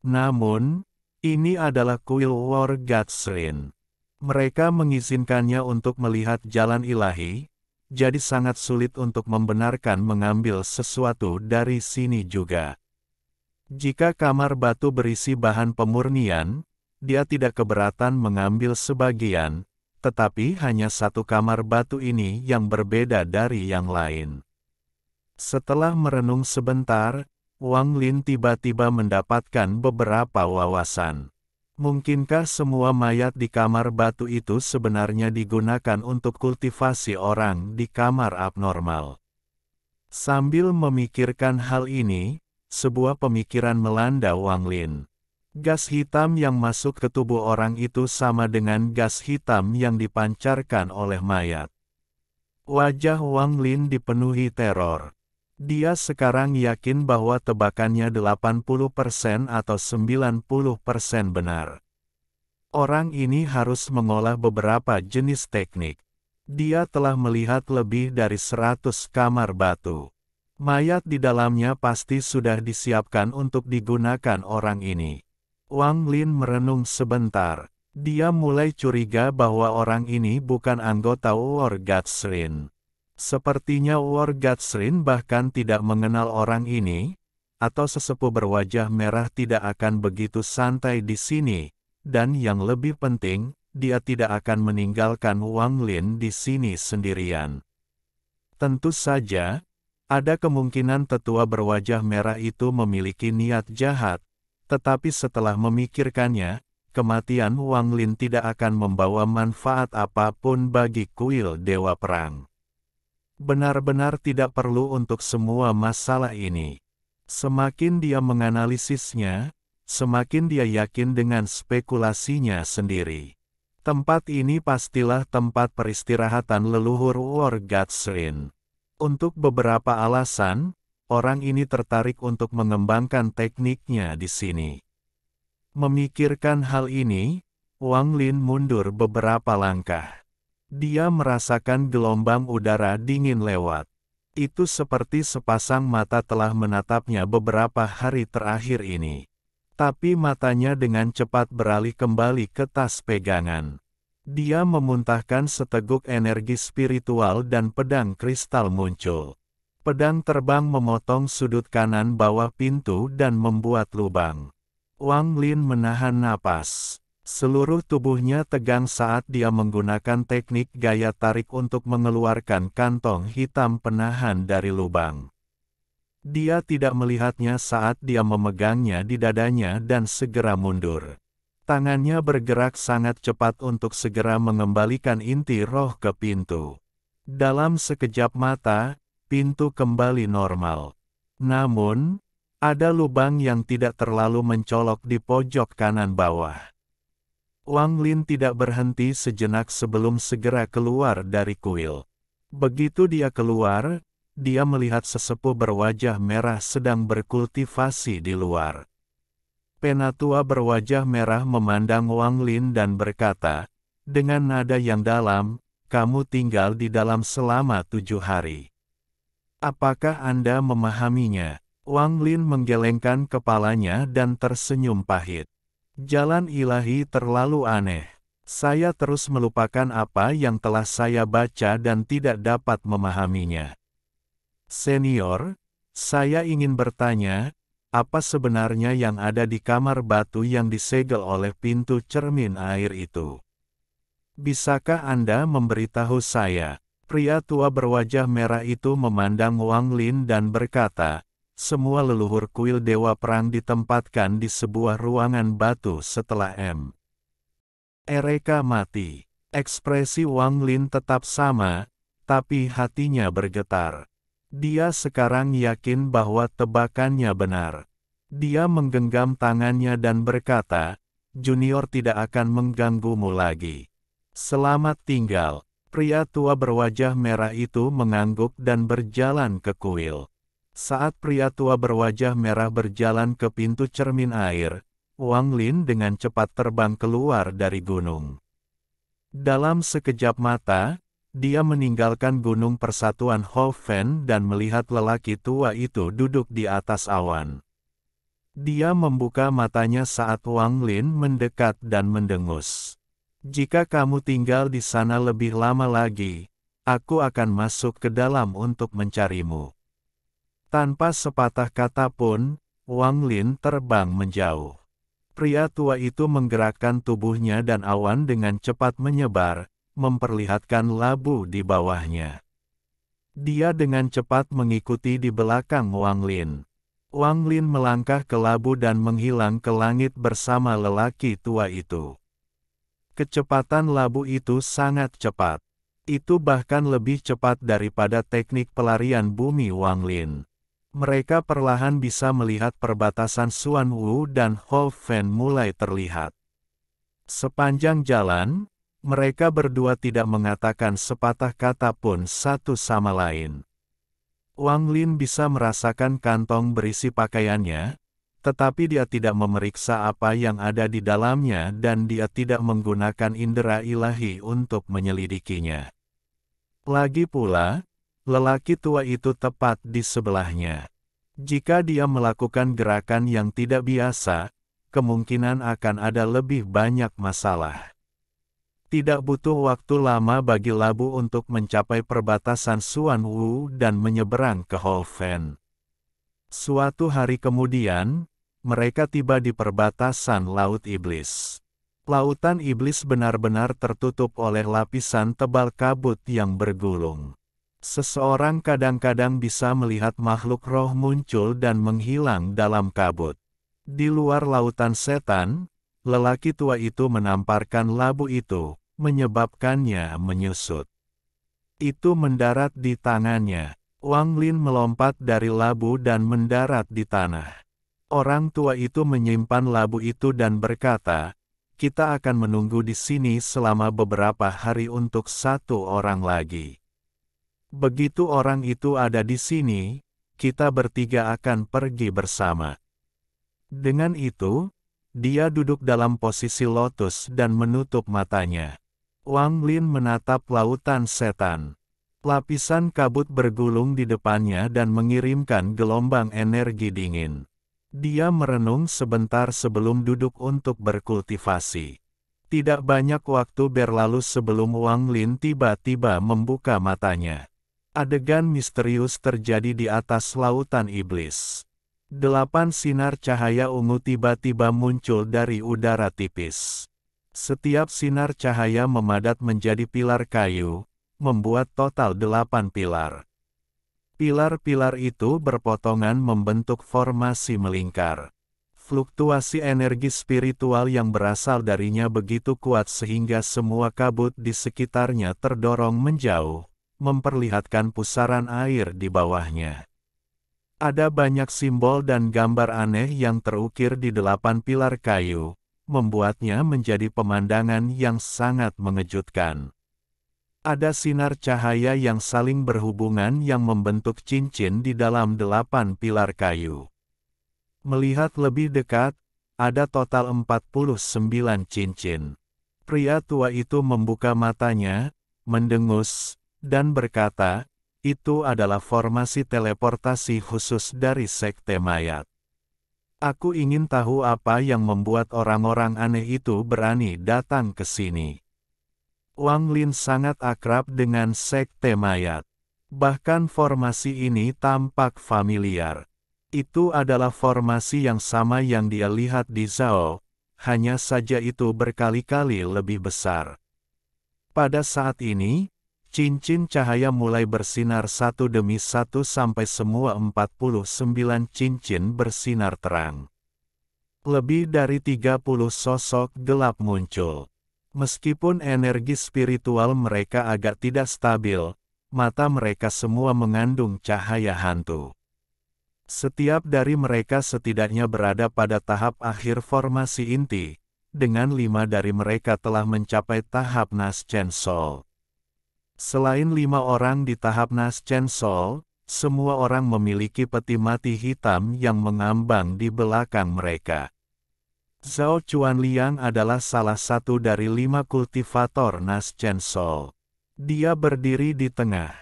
Namun, ini adalah kuil War Gatsrin. Mereka mengizinkannya untuk melihat jalan ilahi, jadi sangat sulit untuk membenarkan mengambil sesuatu dari sini juga. Jika kamar batu berisi bahan pemurnian, dia tidak keberatan mengambil sebagian, tetapi hanya satu kamar batu ini yang berbeda dari yang lain. Setelah merenung sebentar, Wang Lin tiba-tiba mendapatkan beberapa wawasan. Mungkinkah semua mayat di kamar batu itu sebenarnya digunakan untuk kultivasi orang di kamar abnormal? Sambil memikirkan hal ini, sebuah pemikiran melanda Wang Lin. Gas hitam yang masuk ke tubuh orang itu sama dengan gas hitam yang dipancarkan oleh mayat. Wajah Wang Lin dipenuhi teror. Dia sekarang yakin bahwa tebakannya 80% atau 90% benar. Orang ini harus mengolah beberapa jenis teknik. Dia telah melihat lebih dari 100 kamar batu. Mayat di dalamnya pasti sudah disiapkan untuk digunakan orang ini. Wang Lin merenung sebentar. Dia mulai curiga bahwa orang ini bukan anggota War Gatsrin. Sepertinya Wargatsrin bahkan tidak mengenal orang ini, atau sesepuh berwajah merah tidak akan begitu santai di sini, dan yang lebih penting, dia tidak akan meninggalkan Wang Lin di sini sendirian. Tentu saja, ada kemungkinan tetua berwajah merah itu memiliki niat jahat, tetapi setelah memikirkannya, kematian Wang Lin tidak akan membawa manfaat apapun bagi kuil Dewa Perang. Benar-benar tidak perlu untuk semua masalah ini. Semakin dia menganalisisnya, semakin dia yakin dengan spekulasinya sendiri. Tempat ini pastilah tempat peristirahatan leluhur Wargatsrin. Untuk beberapa alasan, orang ini tertarik untuk mengembangkan tekniknya di sini. Memikirkan hal ini, Wang Lin mundur beberapa langkah. Dia merasakan gelombang udara dingin lewat. Itu seperti sepasang mata telah menatapnya beberapa hari terakhir ini. Tapi matanya dengan cepat beralih kembali ke tas pegangan. Dia memuntahkan seteguk energi spiritual dan pedang kristal muncul. Pedang terbang memotong sudut kanan bawah pintu dan membuat lubang. Wang Lin menahan napas. Seluruh tubuhnya tegang saat dia menggunakan teknik gaya tarik untuk mengeluarkan kantong hitam penahan dari lubang. Dia tidak melihatnya saat dia memegangnya di dadanya dan segera mundur. Tangannya bergerak sangat cepat untuk segera mengembalikan inti roh ke pintu. Dalam sekejap mata, pintu kembali normal. Namun, ada lubang yang tidak terlalu mencolok di pojok kanan bawah. Wang Lin tidak berhenti sejenak sebelum segera keluar dari kuil. Begitu dia keluar, dia melihat sesepuh berwajah merah sedang berkultivasi di luar. Penatua berwajah merah memandang Wang Lin dan berkata, dengan nada yang dalam, "Kamu tinggal di dalam selama 7 hari. Apakah Anda memahaminya?" Wang Lin menggelengkan kepalanya dan tersenyum pahit. Jalan ilahi terlalu aneh. Saya terus melupakan apa yang telah saya baca dan tidak dapat memahaminya. Senior, saya ingin bertanya, apa sebenarnya yang ada di kamar batu yang disegel oleh pintu cermin air itu? Bisakah Anda memberitahu saya? Pria tua berwajah merah itu memandang Wang Lin dan berkata, semua leluhur kuil Dewa Perang ditempatkan di sebuah ruangan batu setelah mereka mati. Ekspresi Wang Lin tetap sama, tapi hatinya bergetar. Dia sekarang yakin bahwa tebakannya benar. Dia menggenggam tangannya dan berkata, Junior tidak akan mengganggumu lagi. Selamat tinggal. Pria tua berwajah merah itu mengangguk dan berjalan ke kuil. Saat pria tua berwajah merah berjalan ke pintu cermin air, Wang Lin dengan cepat terbang keluar dari gunung. Dalam sekejap mata, dia meninggalkan gunung persatuan Hofen dan melihat lelaki tua itu duduk di atas awan. Dia membuka matanya saat Wang Lin mendekat dan mendengus. Jika kamu tinggal di sana lebih lama lagi, aku akan masuk ke dalam untuk mencarimu. Tanpa sepatah kata pun, Wang Lin terbang menjauh. Pria tua itu menggerakkan tubuhnya dan awan dengan cepat menyebar, memperlihatkan labu di bawahnya. Dia dengan cepat mengikuti di belakang Wang Lin. Wang Lin melangkah ke labu dan menghilang ke langit bersama lelaki tua itu. Kecepatan labu itu sangat cepat. Itu bahkan lebih cepat daripada teknik pelarian bumi Wang Lin. Mereka perlahan bisa melihat perbatasan Xuan Wu dan Hofen mulai terlihat. Sepanjang jalan, mereka berdua tidak mengatakan sepatah kata pun satu sama lain. Wang Lin bisa merasakan kantong berisi pakaiannya, tetapi dia tidak memeriksa apa yang ada di dalamnya dan dia tidak menggunakan indera ilahi untuk menyelidikinya. Lagi pula, lelaki tua itu tepat di sebelahnya. Jika dia melakukan gerakan yang tidak biasa, kemungkinan akan ada lebih banyak masalah. Tidak butuh waktu lama bagi Labu untuk mencapai perbatasan Xuan Wu dan menyeberang ke Holfen. Suatu hari kemudian, mereka tiba di perbatasan Laut Iblis. Lautan Iblis benar-benar tertutup oleh lapisan tebal kabut yang bergulung. Seseorang kadang-kadang bisa melihat makhluk roh muncul dan menghilang dalam kabut. Di luar lautan setan, lelaki tua itu menamparkan labu itu, menyebabkannya menyusut. Itu mendarat di tangannya. Wang Lin melompat dari labu dan mendarat di tanah. Orang tua itu menyimpan labu itu dan berkata, "Kita akan menunggu di sini selama beberapa hari untuk satu orang lagi. Begitu orang itu ada di sini, kita bertiga akan pergi bersama." Dengan itu, dia duduk dalam posisi lotus dan menutup matanya. Wang Lin menatap lautan setan. Lapisan kabut bergulung di depannya dan mengirimkan gelombang energi dingin. Dia merenung sebentar sebelum duduk untuk berkultivasi. Tidak banyak waktu berlalu sebelum Wang Lin tiba-tiba membuka matanya. Adegan misterius terjadi di atas lautan iblis. 8 sinar cahaya ungu tiba-tiba muncul dari udara tipis. Setiap sinar cahaya memadat menjadi pilar kayu, membuat total 8 pilar. Pilar-pilar itu berpotongan membentuk formasi melingkar. Fluktuasi energi spiritual yang berasal darinya begitu kuat sehingga semua kabut di sekitarnya terdorong menjauh, memperlihatkan pusaran air di bawahnya. Ada banyak simbol dan gambar aneh yang terukir di 8 pilar kayu, membuatnya menjadi pemandangan yang sangat mengejutkan. Ada sinar cahaya yang saling berhubungan yang membentuk cincin di dalam 8 pilar kayu. Melihat lebih dekat, ada total 49 cincin. Pria tua itu membuka matanya, mendengus, dan berkata, "Itu adalah formasi teleportasi khusus dari Sekte Mayat. Aku ingin tahu apa yang membuat orang-orang aneh itu berani datang ke sini." Wang Lin sangat akrab dengan Sekte Mayat. Bahkan formasi ini tampak familiar. Itu adalah formasi yang sama yang dia lihat di Zhao, hanya saja itu berkali-kali lebih besar. Pada saat ini, cincin cahaya mulai bersinar satu demi satu sampai semua 49 cincin bersinar terang. Lebih dari 30 sosok gelap muncul. Meskipun energi spiritual mereka agak tidak stabil, mata mereka semua mengandung cahaya hantu. Setiap dari mereka setidaknya berada pada tahap akhir formasi inti, dengan 5 dari mereka telah mencapai tahap Naschen Soul. Selain 5 orang di tahap Naschen Soul, semua orang memiliki peti mati hitam yang mengambang di belakang mereka. Zhao Chuanliang adalah salah satu dari 5 kultivator Naschen Soul. Dia berdiri di tengah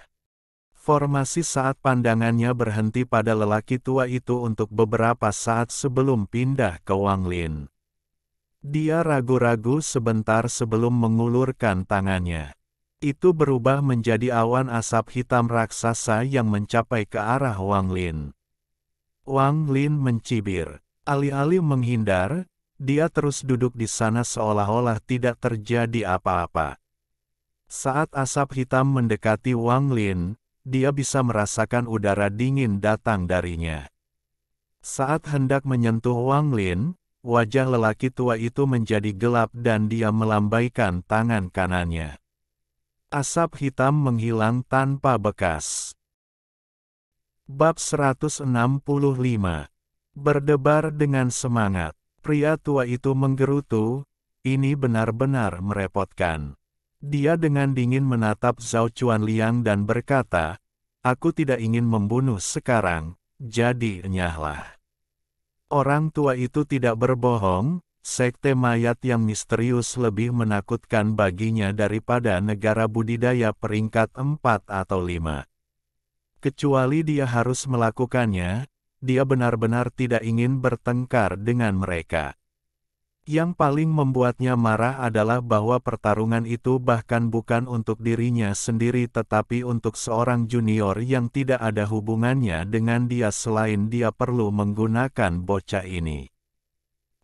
formasi saat pandangannya berhenti pada lelaki tua itu untuk beberapa saat sebelum pindah ke Wang Lin. Dia ragu-ragu sebentar sebelum mengulurkan tangannya. Itu berubah menjadi awan asap hitam raksasa yang mencapai ke arah Wang Lin. Wang Lin mencibir. Alih-alih menghindar, dia terus duduk di sana seolah-olah tidak terjadi apa-apa. Saat asap hitam mendekati Wang Lin, dia bisa merasakan udara dingin datang darinya. Saat hendak menyentuh Wang Lin, wajah lelaki tua itu menjadi gelap dan dia melambaikan tangan kanannya. Asap hitam menghilang tanpa bekas. Bab 165. Berdebar dengan semangat. Pria tua itu menggerutu, ini benar-benar merepotkan. Dia dengan dingin menatap Zhao Chuanliang dan berkata, "Aku tidak ingin membunuh sekarang, jadi enyahlah." Orang tua itu tidak berbohong. Sekte mayat yang misterius lebih menakutkan baginya daripada negara budidaya peringkat 4 atau 5. Kecuali dia harus melakukannya, dia benar-benar tidak ingin bertengkar dengan mereka. Yang paling membuatnya marah adalah bahwa pertarungan itu bahkan bukan untuk dirinya sendiri tetapi untuk seorang junior yang tidak ada hubungannya dengan dia selain dia perlu menggunakan bocah ini.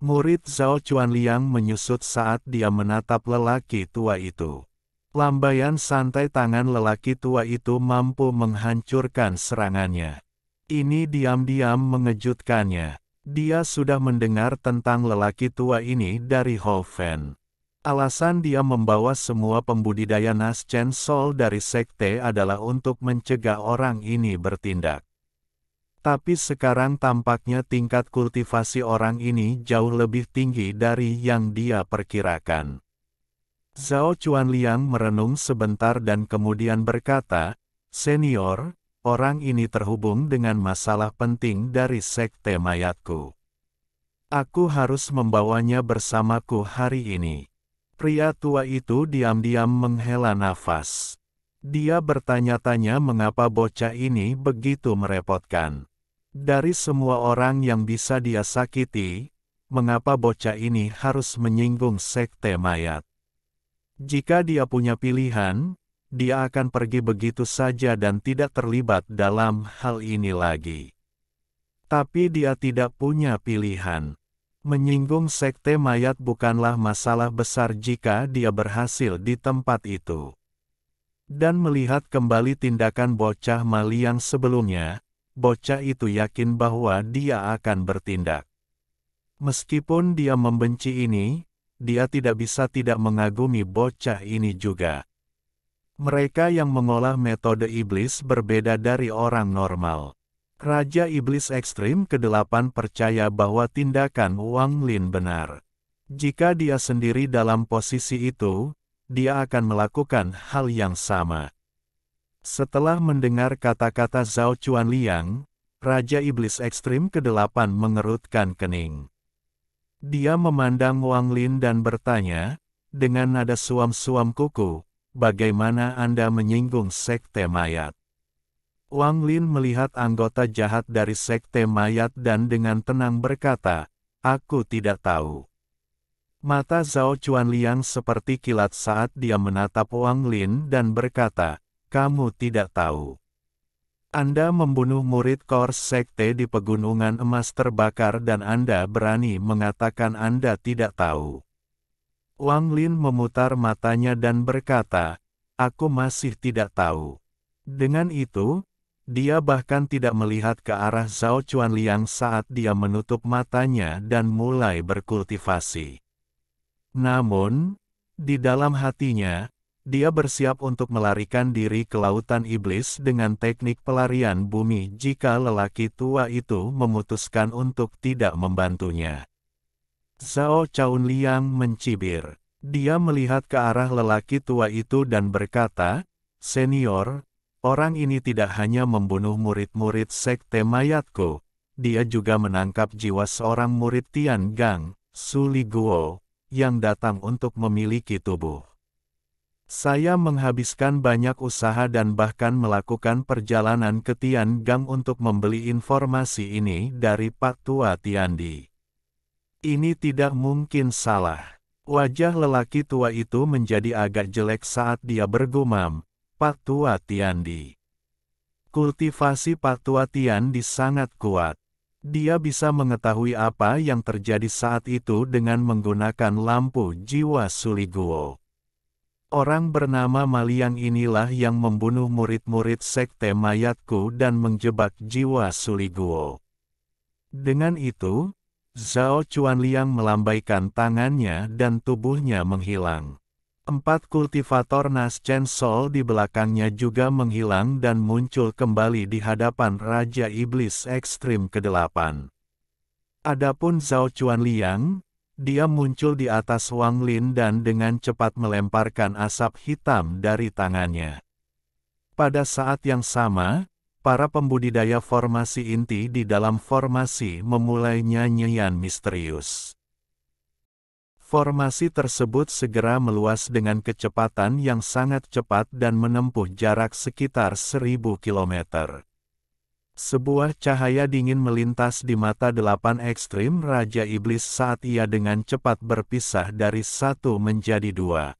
Murid Zhao Chuanliang menyusut saat dia menatap lelaki tua itu. Lambaian santai tangan lelaki tua itu mampu menghancurkan serangannya. Ini diam-diam mengejutkannya. Dia sudah mendengar tentang lelaki tua ini dari Hou Fan. Alasan dia membawa semua pembudidaya Naschen Sol dari sekte adalah untuk mencegah orang ini bertindak. Tapi sekarang tampaknya tingkat kultivasi orang ini jauh lebih tinggi dari yang dia perkirakan. Zhao Chuanliang merenung sebentar dan kemudian berkata, "Senior, orang ini terhubung dengan masalah penting dari sekte mayatku. Aku harus membawanya bersamaku hari ini." Pria tua itu diam-diam menghela nafas. Dia bertanya-tanya mengapa bocah ini begitu merepotkan. Dari semua orang yang bisa dia sakiti, mengapa bocah ini harus menyinggung sekte mayat? Jika dia punya pilihan, dia akan pergi begitu saja dan tidak terlibat dalam hal ini lagi. Tapi dia tidak punya pilihan. Menyinggung sekte mayat bukanlah masalah besar jika dia berhasil di tempat itu. Dan melihat kembali tindakan bocah Maliang sebelumnya, bocah itu yakin bahwa dia akan bertindak. Meskipun dia membenci ini, dia tidak bisa tidak mengagumi bocah ini juga. Mereka yang mengolah metode iblis berbeda dari orang normal. Raja Iblis Ekstrim ke-8 percaya bahwa tindakan Wang Lin benar. Jika dia sendiri dalam posisi itu, dia akan melakukan hal yang sama. Setelah mendengar kata-kata Zhao Chuanliang, Raja Iblis Ekstrim ke-8 mengerutkan kening. Dia memandang Wang Lin dan bertanya, dengan nada suam-suam kuku, "Bagaimana Anda menyinggung sekte mayat?" Wang Lin melihat anggota jahat dari sekte mayat dan dengan tenang berkata, "Aku tidak tahu." Mata Zhao Chuanliang seperti kilat saat dia menatap Wang Lin dan berkata, "Kamu tidak tahu. Anda membunuh murid Kors Sekte di Pegunungan Emas Terbakar dan Anda berani mengatakan Anda tidak tahu." Wang Lin memutar matanya dan berkata, "Aku masih tidak tahu." Dengan itu, dia bahkan tidak melihat ke arah Zhao Chuanliang saat dia menutup matanya dan mulai berkultivasi. Namun, di dalam hatinya, dia bersiap untuk melarikan diri ke lautan iblis dengan teknik pelarian bumi jika lelaki tua itu memutuskan untuk tidak membantunya. Zhao Chuanliang mencibir. Dia melihat ke arah lelaki tua itu dan berkata, "Senior, orang ini tidak hanya membunuh murid-murid sekte mayatku, dia juga menangkap jiwa seorang murid Tian Gang, Su Li Guo, yang datang untuk memiliki tubuh. Saya menghabiskan banyak usaha dan bahkan melakukan perjalanan ke Tian Gang untuk membeli informasi ini dari Pak Tua Tiandi. Ini tidak mungkin salah." Wajah lelaki tua itu menjadi agak jelek saat dia bergumam, "Pak Tua Tiandi." Kultivasi Pak Tua Tiandi sangat kuat. Dia bisa mengetahui apa yang terjadi saat itu dengan menggunakan lampu jiwa Su Li Guo. Orang bernama Maliang inilah yang membunuh murid-murid sekte mayatku dan menjebak jiwa Su Li Guo. Dengan itu, Zhao Chuanliang melambaikan tangannya dan tubuhnya menghilang. 4 kultivator Naschen Sol di belakangnya juga menghilang dan muncul kembali di hadapan Raja Iblis Ekstrim ke-8. Adapun Zhao Chuanliang, dia muncul di atas Wang Lin dan dengan cepat melemparkan asap hitam dari tangannya. Pada saat yang sama, para pembudidaya formasi inti di dalam formasi memulai nyanyian misterius. Formasi tersebut segera meluas dengan kecepatan yang sangat cepat dan menempuh jarak sekitar 1000 km. Sebuah cahaya dingin melintas di mata delapan ekstrim Raja Iblis saat ia dengan cepat berpisah dari satu menjadi dua.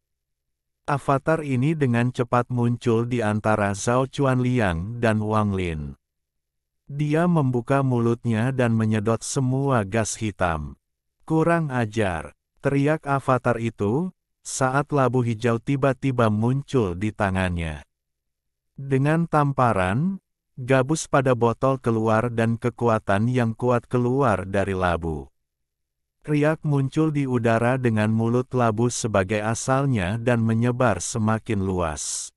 Avatar ini dengan cepat muncul di antara Zhao Chuanliang dan Wang Lin. Dia membuka mulutnya dan menyedot semua gas hitam. Kurang ajar, teriak avatar itu, saat labu hijau tiba-tiba muncul di tangannya. Dengan tamparan, gabus pada botol keluar dan kekuatan yang kuat keluar dari labu. Riak muncul di udara dengan mulut labu sebagai asalnya dan menyebar semakin luas.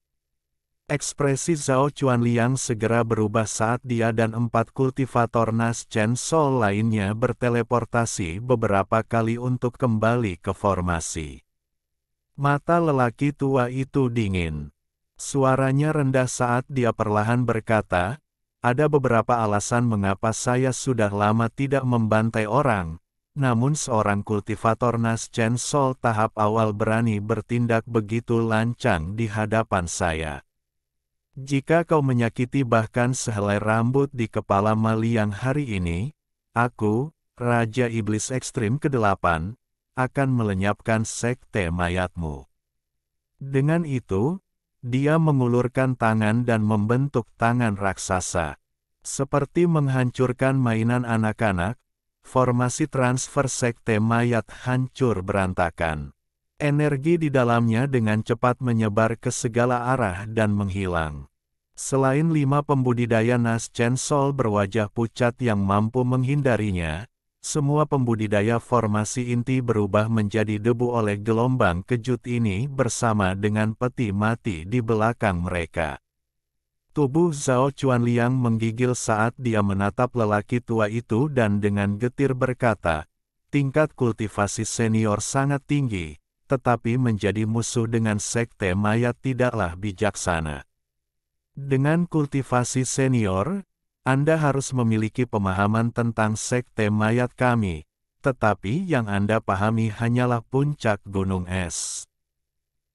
Ekspresi Zhao Chuanliang segera berubah saat dia dan 4 kultivator Nas Chen Sol lainnya berteleportasi beberapa kali untuk kembali ke formasi. Mata lelaki tua itu dingin. Suaranya rendah saat dia perlahan berkata, "Ada beberapa alasan mengapa saya sudah lama tidak membantai orang, namun seorang kultivator Nas Chen Sol tahap awal berani bertindak begitu lancang di hadapan saya. Jika kau menyakiti bahkan sehelai rambut di kepala Maliang hari ini, aku, Raja Iblis Ekstrim ke-8, akan melenyapkan sekte mayatmu." Dengan itu, dia mengulurkan tangan dan membentuk tangan raksasa. Seperti menghancurkan mainan anak-anak, formasi transfer sekte mayat hancur berantakan. Energi di dalamnya dengan cepat menyebar ke segala arah dan menghilang. Selain 5 pembudidaya Nas Chen Sol berwajah pucat yang mampu menghindarinya, semua pembudidaya formasi inti berubah menjadi debu oleh gelombang kejut ini bersama dengan peti mati di belakang mereka. Tubuh Zhao Chuanliang menggigil saat dia menatap lelaki tua itu dan dengan getir berkata, "Tingkat kultivasi senior sangat tinggi, tetapi menjadi musuh dengan sekte mayat tidaklah bijaksana. Dengan kultivasi senior, Anda harus memiliki pemahaman tentang sekte mayat kami, tetapi yang Anda pahami hanyalah puncak gunung es.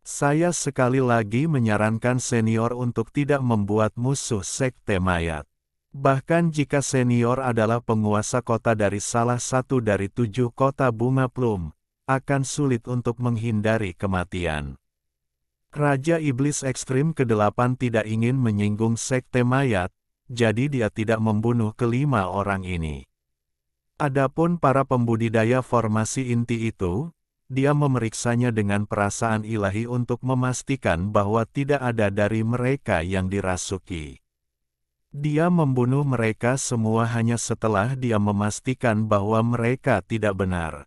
Saya sekali lagi menyarankan senior untuk tidak membuat musuh sekte mayat. Bahkan jika senior adalah penguasa kota dari salah satu dari 7 kota bunga plum, akan sulit untuk menghindari kematian." Raja Iblis Ekstrim ke-8 tidak ingin menyinggung sekte mayat, jadi dia tidak membunuh kelima orang ini. Adapun para pembudidaya formasi inti itu, dia memeriksanya dengan perasaan ilahi untuk memastikan bahwa tidak ada dari mereka yang dirasuki. Dia membunuh mereka semua hanya setelah dia memastikan bahwa mereka tidak benar.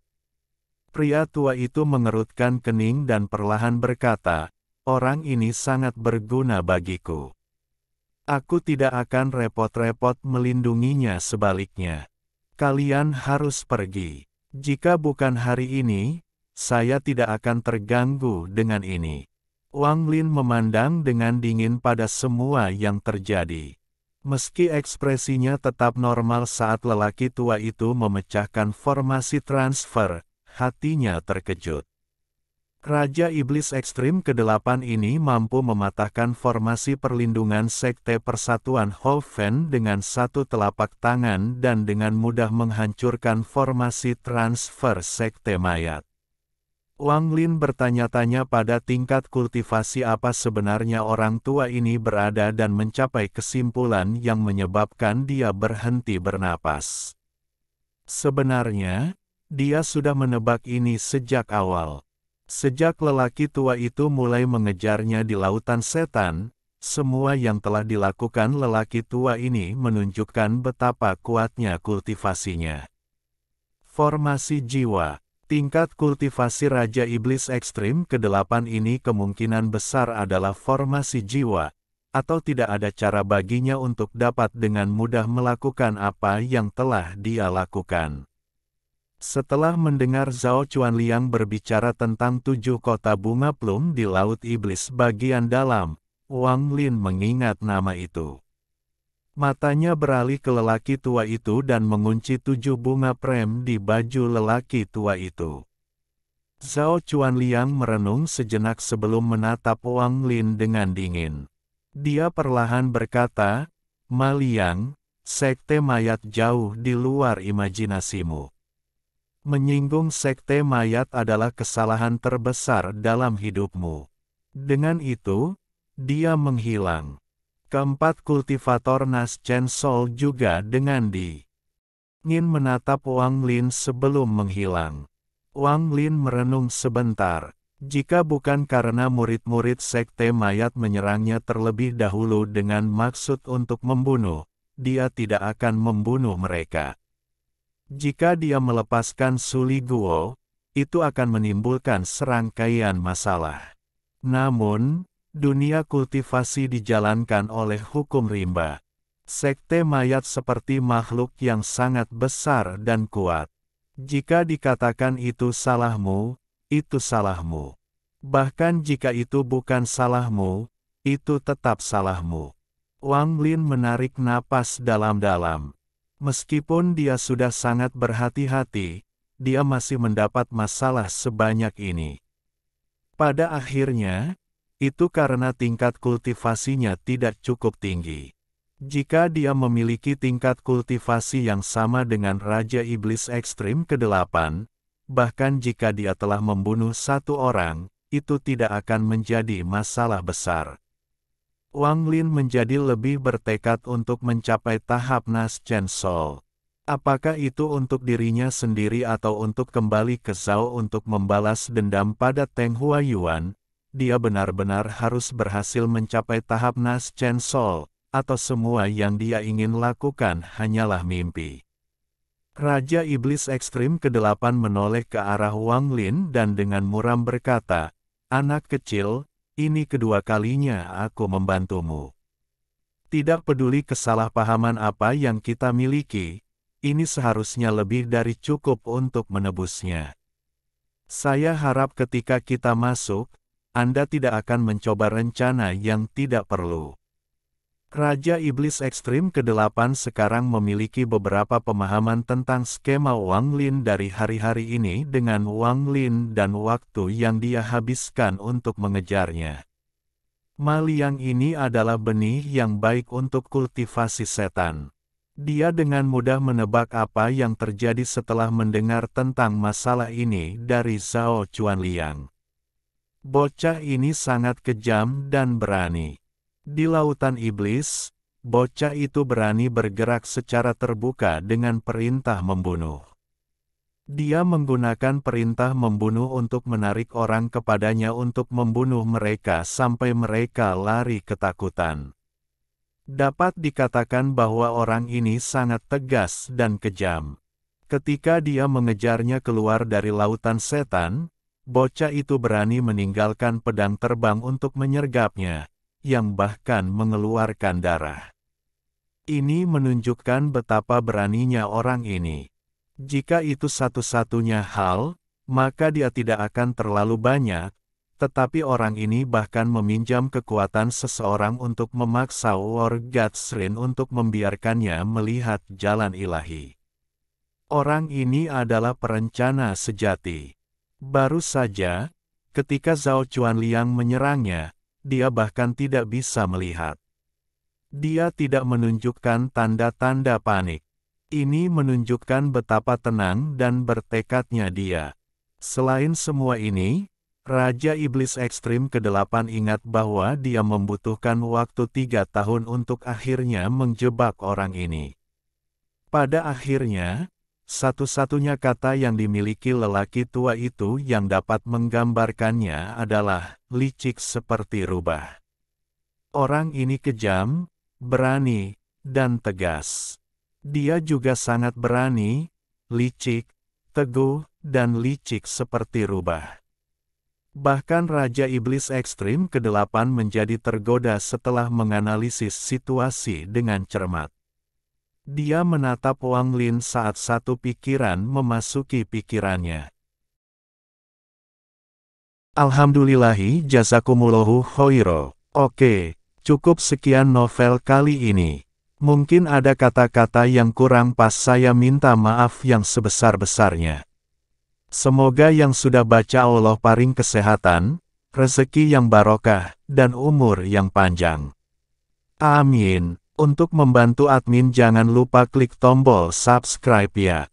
Pria tua itu mengerutkan kening dan perlahan berkata, "Orang ini sangat berguna bagiku. Aku tidak akan repot-repot melindunginya sebaliknya. Kalian harus pergi. Jika bukan hari ini, saya tidak akan terganggu dengan ini." Wang Lin memandang dengan dingin pada semua yang terjadi. Meski ekspresinya tetap normal saat lelaki tua itu memecahkan formasi transfer, hatinya terkejut. Raja Iblis Ekstrim ke-8 ini mampu mematahkan formasi perlindungan Sekte Persatuan Hoven dengan satu telapak tangan dan dengan mudah menghancurkan formasi transfer Sekte Mayat. Wang Lin bertanya-tanya pada tingkat kultivasi apa sebenarnya orang tua ini berada dan mencapai kesimpulan yang menyebabkan dia berhenti bernapas. Sebenarnya, dia sudah menebak ini sejak awal. Sejak lelaki tua itu mulai mengejarnya di lautan setan, semua yang telah dilakukan lelaki tua ini menunjukkan betapa kuatnya kultivasinya. Formasi jiwa. Tingkat kultivasi Raja Iblis Ekstrim ke-8 ini kemungkinan besar adalah formasi jiwa, atau tidak ada cara baginya untuk dapat dengan mudah melakukan apa yang telah dia lakukan. Setelah mendengar Zhao Chuanliang berbicara tentang 7 kota bunga plum di Laut Iblis bagian dalam, Wang Lin mengingat nama itu. Matanya beralih ke lelaki tua itu dan mengunci 7 bunga prem di baju lelaki tua itu. Zhao Chuanliang merenung sejenak sebelum menatap Wang Lin dengan dingin. Dia perlahan berkata, "Ma Liang, sekte mayat jauh di luar imajinasimu. Menyinggung sekte mayat adalah kesalahan terbesar dalam hidupmu. Dengan itu, dia menghilang. Keempat, kultivator Nas Chen Sol juga dengan ingin menatap Wang Lin sebelum menghilang. Wang Lin merenung sebentar. Jika bukan karena murid-murid sekte mayat menyerangnya terlebih dahulu dengan maksud untuk membunuh, dia tidak akan membunuh mereka. Jika dia melepaskan Suli Guo, itu akan menimbulkan serangkaian masalah. Namun, dunia kultivasi dijalankan oleh hukum rimba. Sekte mayat seperti makhluk yang sangat besar dan kuat. Jika dikatakan itu salahmu, itu salahmu. Bahkan jika itu bukan salahmu, itu tetap salahmu. Wang Lin menarik napas dalam-dalam. Meskipun dia sudah sangat berhati-hati, dia masih mendapat masalah sebanyak ini. Pada akhirnya, itu karena tingkat kultivasinya tidak cukup tinggi. Jika dia memiliki tingkat kultivasi yang sama dengan Raja Iblis Ekstrim ke-8, bahkan jika dia telah membunuh satu orang, itu tidak akan menjadi masalah besar. Wang Lin menjadi lebih bertekad untuk mencapai tahap Nas Chen Sol. Apakah itu untuk dirinya sendiri atau untuk kembali ke Zhao untuk membalas dendam pada Teng Huayuan, dia benar-benar harus berhasil mencapai tahap Nas Chen Sol, atau semua yang dia ingin lakukan hanyalah mimpi. Raja Iblis Ekstrim ke-8 menoleh ke arah Wang Lin dan dengan muram berkata, "Anak kecil, ini kedua kalinya aku membantumu. Tidak peduli kesalahpahaman apa yang kita miliki, ini seharusnya lebih dari cukup untuk menebusnya. Saya harap ketika kita masuk, Anda tidak akan mencoba rencana yang tidak perlu." Raja Iblis Ekstrim ke-8 sekarang memiliki beberapa pemahaman tentang skema Wang Lin dari hari-hari ini dengan Wang Lin dan waktu yang dia habiskan untuk mengejarnya. Ma Liang ini adalah benih yang baik untuk kultivasi setan. Dia dengan mudah menebak apa yang terjadi setelah mendengar tentang masalah ini dari Zhao Chuanliang. Bocah ini sangat kejam dan berani. Di lautan iblis, bocah itu berani bergerak secara terbuka dengan perintah membunuh. Dia menggunakan perintah membunuh untuk menarik orang kepadanya untuk membunuh mereka sampai mereka lari ketakutan. Dapat dikatakan bahwa orang ini sangat tegas dan kejam. Ketika dia mengejarnya keluar dari lautan setan, bocah itu berani meninggalkan pedang terbang untuk menyergapnya, yang bahkan mengeluarkan darah. Ini menunjukkan betapa beraninya orang ini. Jika itu satu-satunya hal, maka dia tidak akan terlalu banyak, tetapi orang ini bahkan meminjam kekuatan seseorang untuk memaksa War God Srin untuk membiarkannya melihat jalan ilahi. Orang ini adalah perencana sejati. Baru saja, ketika Zhao Chuanliang menyerangnya, dia bahkan tidak bisa melihat. Dia tidak menunjukkan tanda-tanda panik. Ini menunjukkan betapa tenang dan bertekadnya dia. Selain semua ini, Raja Iblis Ekstrim ke-8 ingat bahwa dia membutuhkan waktu 3 tahun untuk akhirnya menjebak orang ini. Pada akhirnya, satu-satunya kata yang dimiliki lelaki tua itu yang dapat menggambarkannya adalah licik seperti rubah. Orang ini kejam, berani, dan tegas. Dia juga sangat berani, licik, teguh, dan licik seperti rubah. Bahkan Raja Iblis Ekstrim ke-8 menjadi tergoda setelah menganalisis situasi dengan cermat. Dia menatap Wang Lin saat satu pikiran memasuki pikirannya. Alhamdulillahi jazakumullahu khairo. Oke, cukup sekian novel kali ini. Mungkin ada kata-kata yang kurang pas, saya minta maaf yang sebesar-besarnya. Semoga yang sudah baca Allah paring kesehatan, rezeki yang barokah, dan umur yang panjang. Amin. Untuk membantu admin jangan lupa klik tombol subscribe ya.